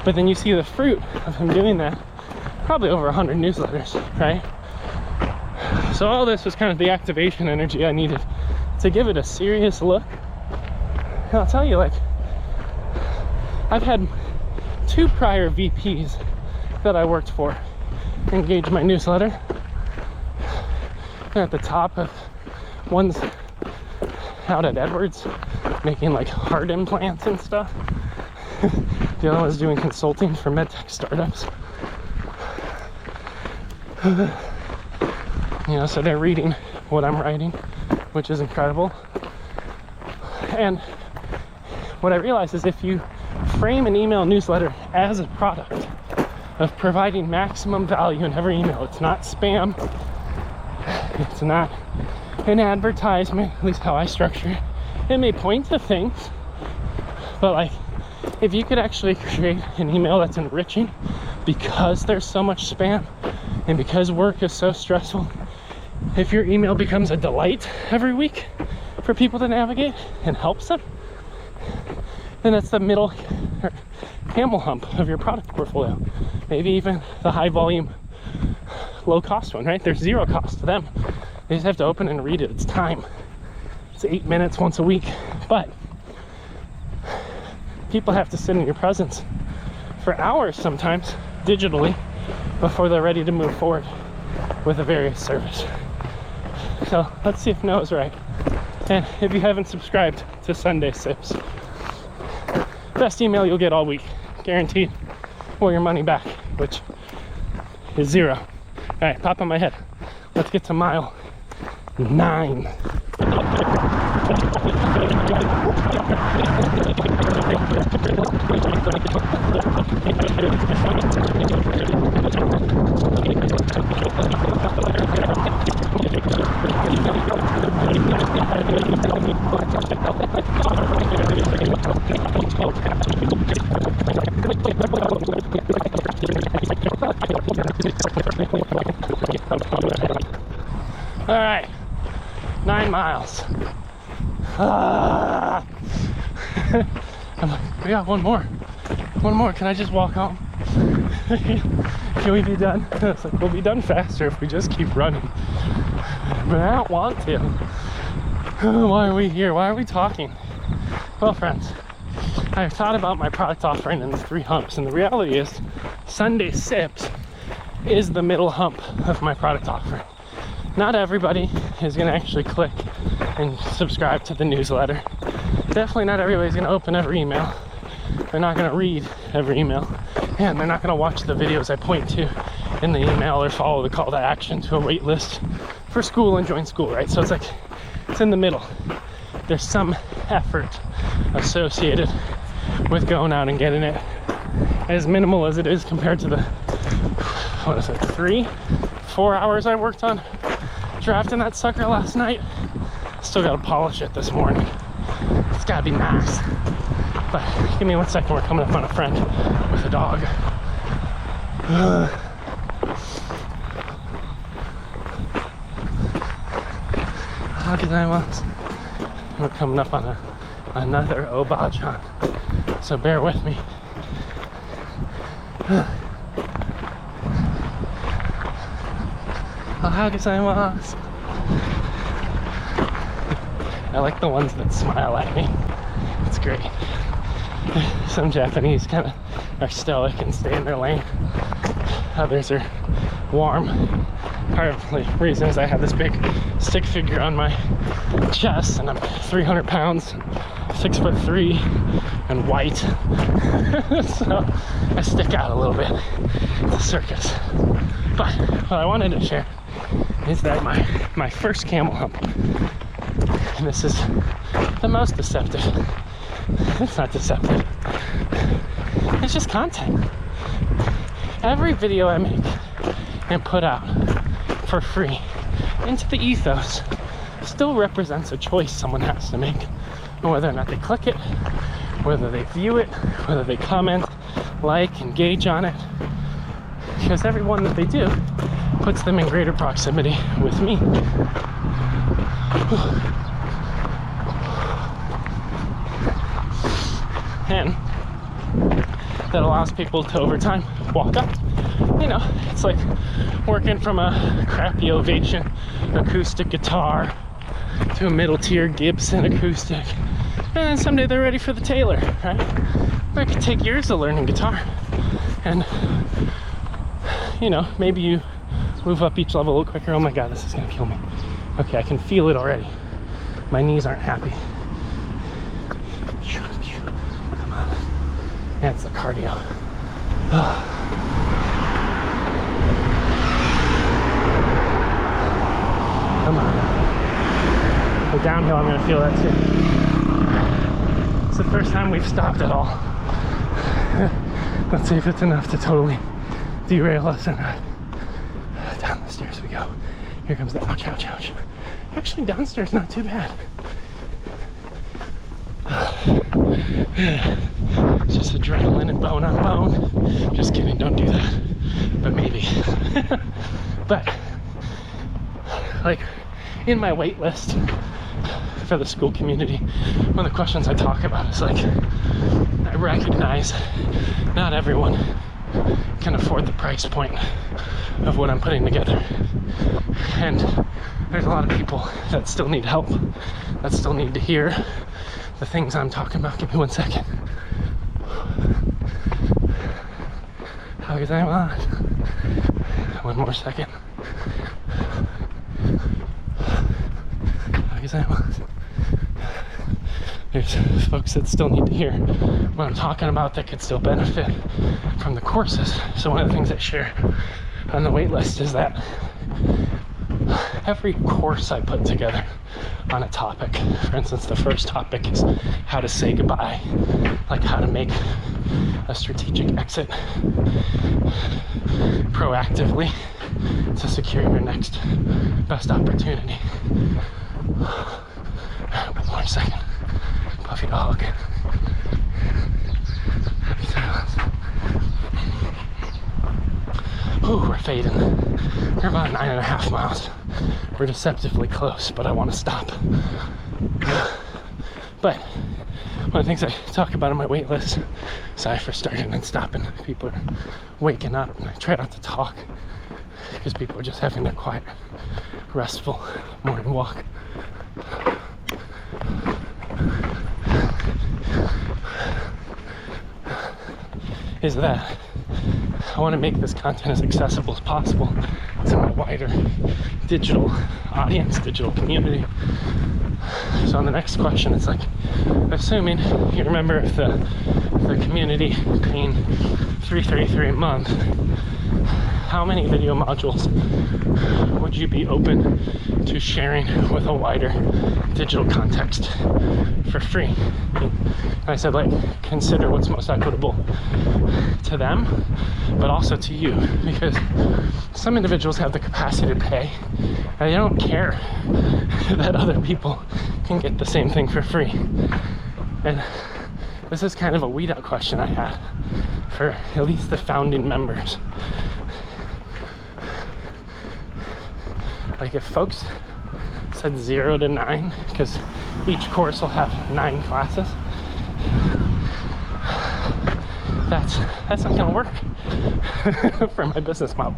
But then you see the fruit of him doing that, probably over 100 newsletters, right? So all this was kind of the activation energy I needed to give it a serious look. And I'll tell you, like, I've had 2 prior VPs that I worked for engage my newsletter. They're at the top of, one's out at Edwards making like heart implants and stuff. The other one's doing consulting for MedTech startups. You know, so they're reading what I'm writing, which is incredible. And what I realized is if you frame an email newsletter as a product of providing maximum value in every email, it's not spam, it's not an advertisement, at least how I structure it. It may point to things, but like, if you could actually create an email that's enriching because there's so much spam and because work is so stressful, if your email becomes a delight every week for people to navigate and helps them, then that's the middle or camel hump of your product portfolio. Maybe even the high volume, low cost one, right? There's zero cost to them. They just have to open and read it. It's time. It's 8 minutes once a week. But people have to sit in your presence for hours sometimes, digitally, before they're ready to move forward with a various service. So let's see if Noah's right. And if you haven't subscribed to Sunday Sips, best email you'll get all week, guaranteed, or your money back, which is 0. All right, pop on my head. Let's get to mile 9. All right, 9 miles. I'm like, we got one more. Can I just walk home? Can we be done? It's like, we'll be done faster if we just keep running. But I don't want to. Why are we here? Why are we talking? Well, friends, I've thought about my product offering in the 3 humps, and the reality is Sunday Sips is the middle hump of my product offering. Not everybody is going to actually click and subscribe to the newsletter. Definitely not everybody's going to open every email. They're not going to read every email. And they're not going to watch the videos I point to in the email or follow the call to action to a wait list for Skool and join Skool, right? So it's like, it's in the middle. There's some effort associated with going out and getting it, as minimal as it is compared to the, 3-4 hours I worked on drafting that sucker last night. Still gotta polish it this morning. It's gotta be nice. But give me 1 second, we're coming up on a friend with a dog. coming up on another Obajan, so bear with me. Ohagazaimasu. I like the ones that smile at me. It's great. Some Japanese kind of are stoic and stay in their lane. Others are warm. Part of the reason is I have this big stick figure on my chest, and I'm 300 pounds, 6'3", and white. So I stick out a little bit. It's a circus. But what I wanted to share is that my first camel hump, and this is the most deceptive. It's not deceptive. It's just content. Every video I make and put out for free into the ethos still represents a choice someone has to make. Whether or not they click it, whether they view it, whether they comment, like, engage on it. Because every one that they do puts them in greater proximity with me. And that allows people to, over time, walk up. You know, it's like working from a crappy Ovation acoustic guitar to a middle tier Gibson acoustic. And then someday they're ready for the Taylor, right? Or it could take years of learning guitar. And, you know, maybe you move up each level a little quicker. Oh my God, this is gonna kill me. Okay, I can feel it already. My knees aren't happy. Come on. Yeah, it's the cardio. Come on. The downhill, I'm gonna feel that too. It's the first time we've stopped at all. Let's see if it's enough to totally derail us or not. Down the stairs we go. Here comes the ouch, ouch, ouch. Actually, downstairs not too bad. It's just adrenaline and bone on bone. Just kidding, don't do that. But maybe. But, like, in my wait list for the Skool community, one of the questions I talk about is like, I recognize not everyone can afford the price point of what I'm putting together. And there's a lot of people that still need help, that still need to hear the things I'm talking about. Give me 1 second. One more second. There's folks that still need to hear what I'm talking about that could still benefit from the courses. So one of the things I share on the wait list is that every course I put together on a topic, for instance, the first topic is how to say goodbye, like how to make a strategic exit proactively to secure your next best opportunity. 1 second. Puffy dog. Ooh, we're fading. We're about 9.5 miles. We're deceptively close, but I want to stop. But one of the things I talk about on my wait list, sorry for starting and stopping. People are waking up, and I try not to talk because people are just having their quiet, restful morning walk. Is that I want to make this content as accessible as possible to my wider digital audience, digital community. So on the next question, it's like, assuming you remember if the community paying $333 a month, how many video modules would you be open to sharing with a wider digital context for free? And I said, like, consider what's most equitable to them, but also to you, because some individuals have the capacity to pay and they don't care that other people can get the same thing for free. And this is kind of a weed out question I had for at least the founding members. Like, if folks said 0 to 9 because each course will have 9 classes. That's not gonna work for my business model.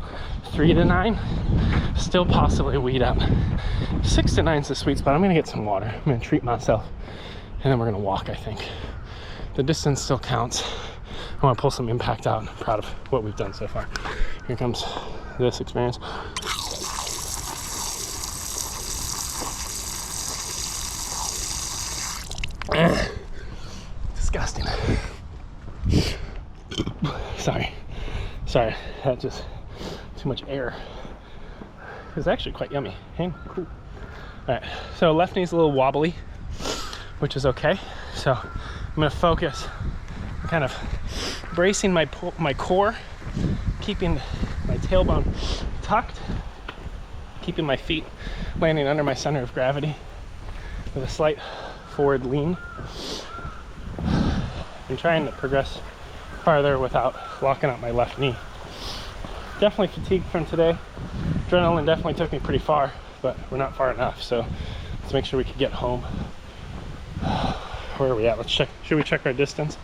3 to 9, still possibly weed out. 6 to 9 is the sweet spot. I'm gonna get some water. I'm gonna treat myself, and then we're gonna walk, I think. The distance still counts. I wanna pull some impact out. I'm proud of what we've done so far. Here comes this experience. Disgusting. Sorry, that just too much air. It's actually quite yummy. Hey, cool. All right, so left knee's a little wobbly, which is okay. So I'm gonna focus on kind of bracing my core, keeping my tailbone tucked, keeping my feet landing under my center of gravity with a slight forward lean, and trying to progress farther without locking out my left knee. Definitely fatigued from today. Adrenaline definitely took me pretty far, but we're not far enough, so let's make sure we can get home. Where are we at? Let's check. Should we check our distance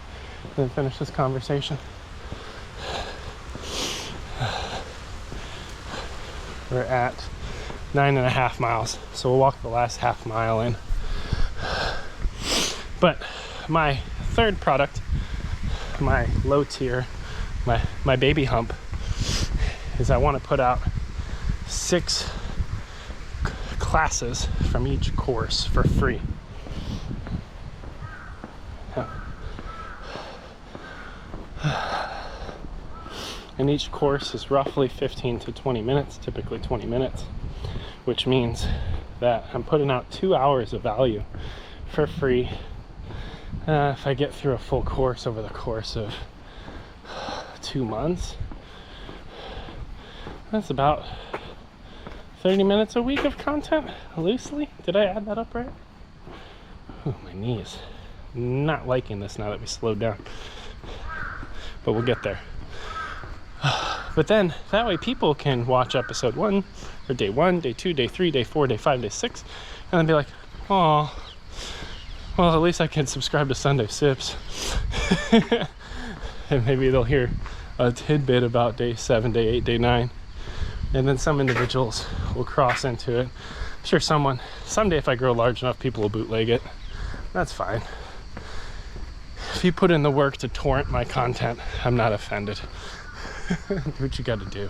and then finish this conversation? We're at 9.5 miles, so we'll walk the last half mile in. But my third product, my low tier, my baby hump, is I want to put out 6 classes from each course for free. And each course is roughly 15 to 20 minutes, typically 20 minutes, which means that I'm putting out 2 hours of value for free. If I get through a full course over the course of 2 months, that's about 30 minutes a week of content, loosely. Did I add that up right? Ooh, my knees. Not liking this now that we slowed down. But we'll get there. But then, that way people can watch episode 1, or day 1, day 2, day 3, day 4, day 5, day 6, and then be like, oh, well, at least I can subscribe to Sunday Sips. And maybe they'll hear a tidbit about day 7, day 8, day 9. And then some individuals will cross into it. I'm sure someday if I grow large enough, people will bootleg it. That's fine. If you put in the work to torrent my content, I'm not offended. Do what you gotta do.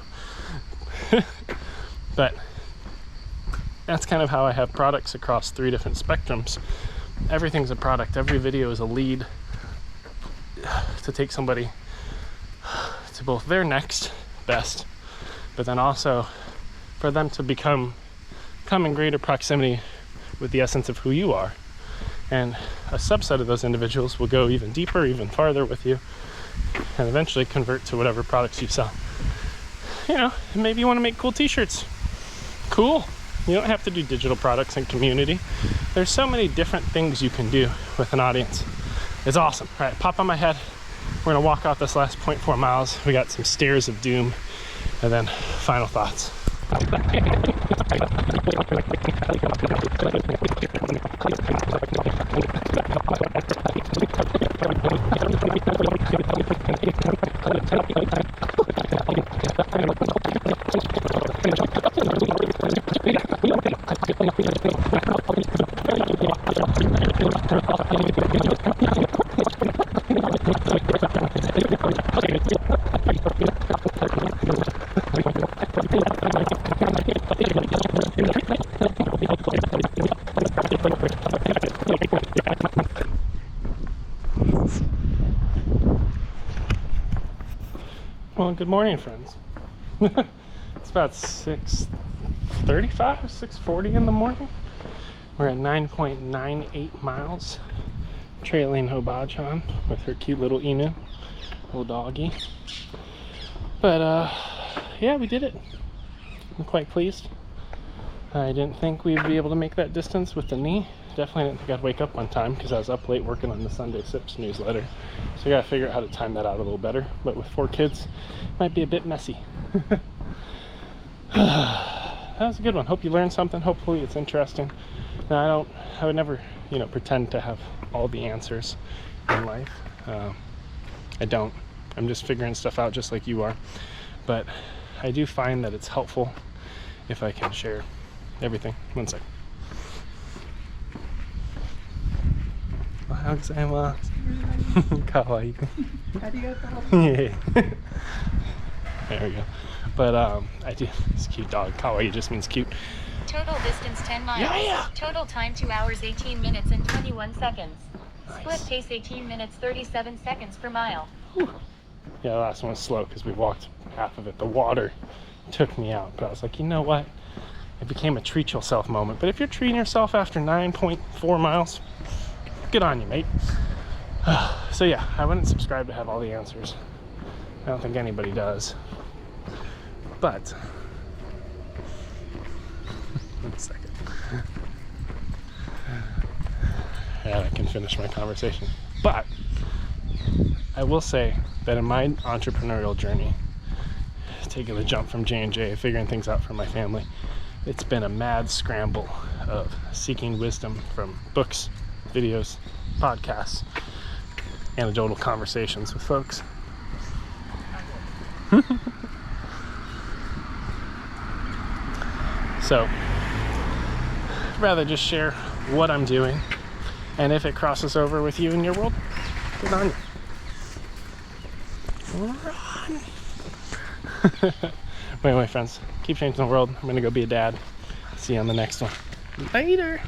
But that's kind of how I have products across 3 different spectrums. Everything's a product. Every video is a lead to take somebody to both their next best, but then also for them to come in greater proximity with the essence of who you are. And a subset of those individuals will go even deeper, even farther with you, and eventually convert to whatever products you sell. You know, maybe you want to make cool t-shirts. Cool. You don't have to do digital products and community. There's so many different things you can do with an audience. It's awesome. All right, pop on my head. We're gonna walk out this last 0.4 miles. We got some stairs of doom, and then final thoughts. Well, good morning, friends. It's about 6:35, 6:40 in the morning. We're at 9.98 miles, trailing Hobachan with her cute little Inu, little doggy. But yeah, we did it. I'm quite pleased. I didn't think we'd be able to make that distance with the knee. Definitely didn't think I'd wake up on time because I was up late working on the Sunday Sips newsletter. So I gotta figure out how to time that out a little better. But with 4 kids, it might be a bit messy. that was a good one. Hope you learned something. Hopefully it's interesting. Now, I would never, pretend to have all the answers in life. I don't. I'm just figuring stuff out just like you are. But I do find that it's helpful if I can share everything. One sec. Ohayou gozaimasu. Kawaii. Yeah. There we go. But I do. It's a cute dog. Kawaii just means cute. Total distance 10 miles. Yeah. Total time 2 hours 18 minutes and 21 seconds. Nice. Split pace 18 minutes 37 seconds per mile. Whew. Yeah, the last one was slow because we walked half of it. The water took me out. But I was like, you know what? It became a treat yourself moment. But if you're treating yourself after 9.4 miles, good on you, mate. So yeah, I wouldn't subscribe to have all the answers. I don't think anybody does. But 1 second. Yeah, I can finish my conversation. But I will say that in my entrepreneurial journey, taking the jump from J&J, figuring things out for my family, it's been a mad scramble of seeking wisdom from books, videos, podcasts, anecdotal conversations with folks. So, I'd rather just share what I'm doing, and if it crosses over with you in your world, good on you. Run! Anyway, friends, keep changing the world. I'm gonna go be a dad. See you on the next one. Later!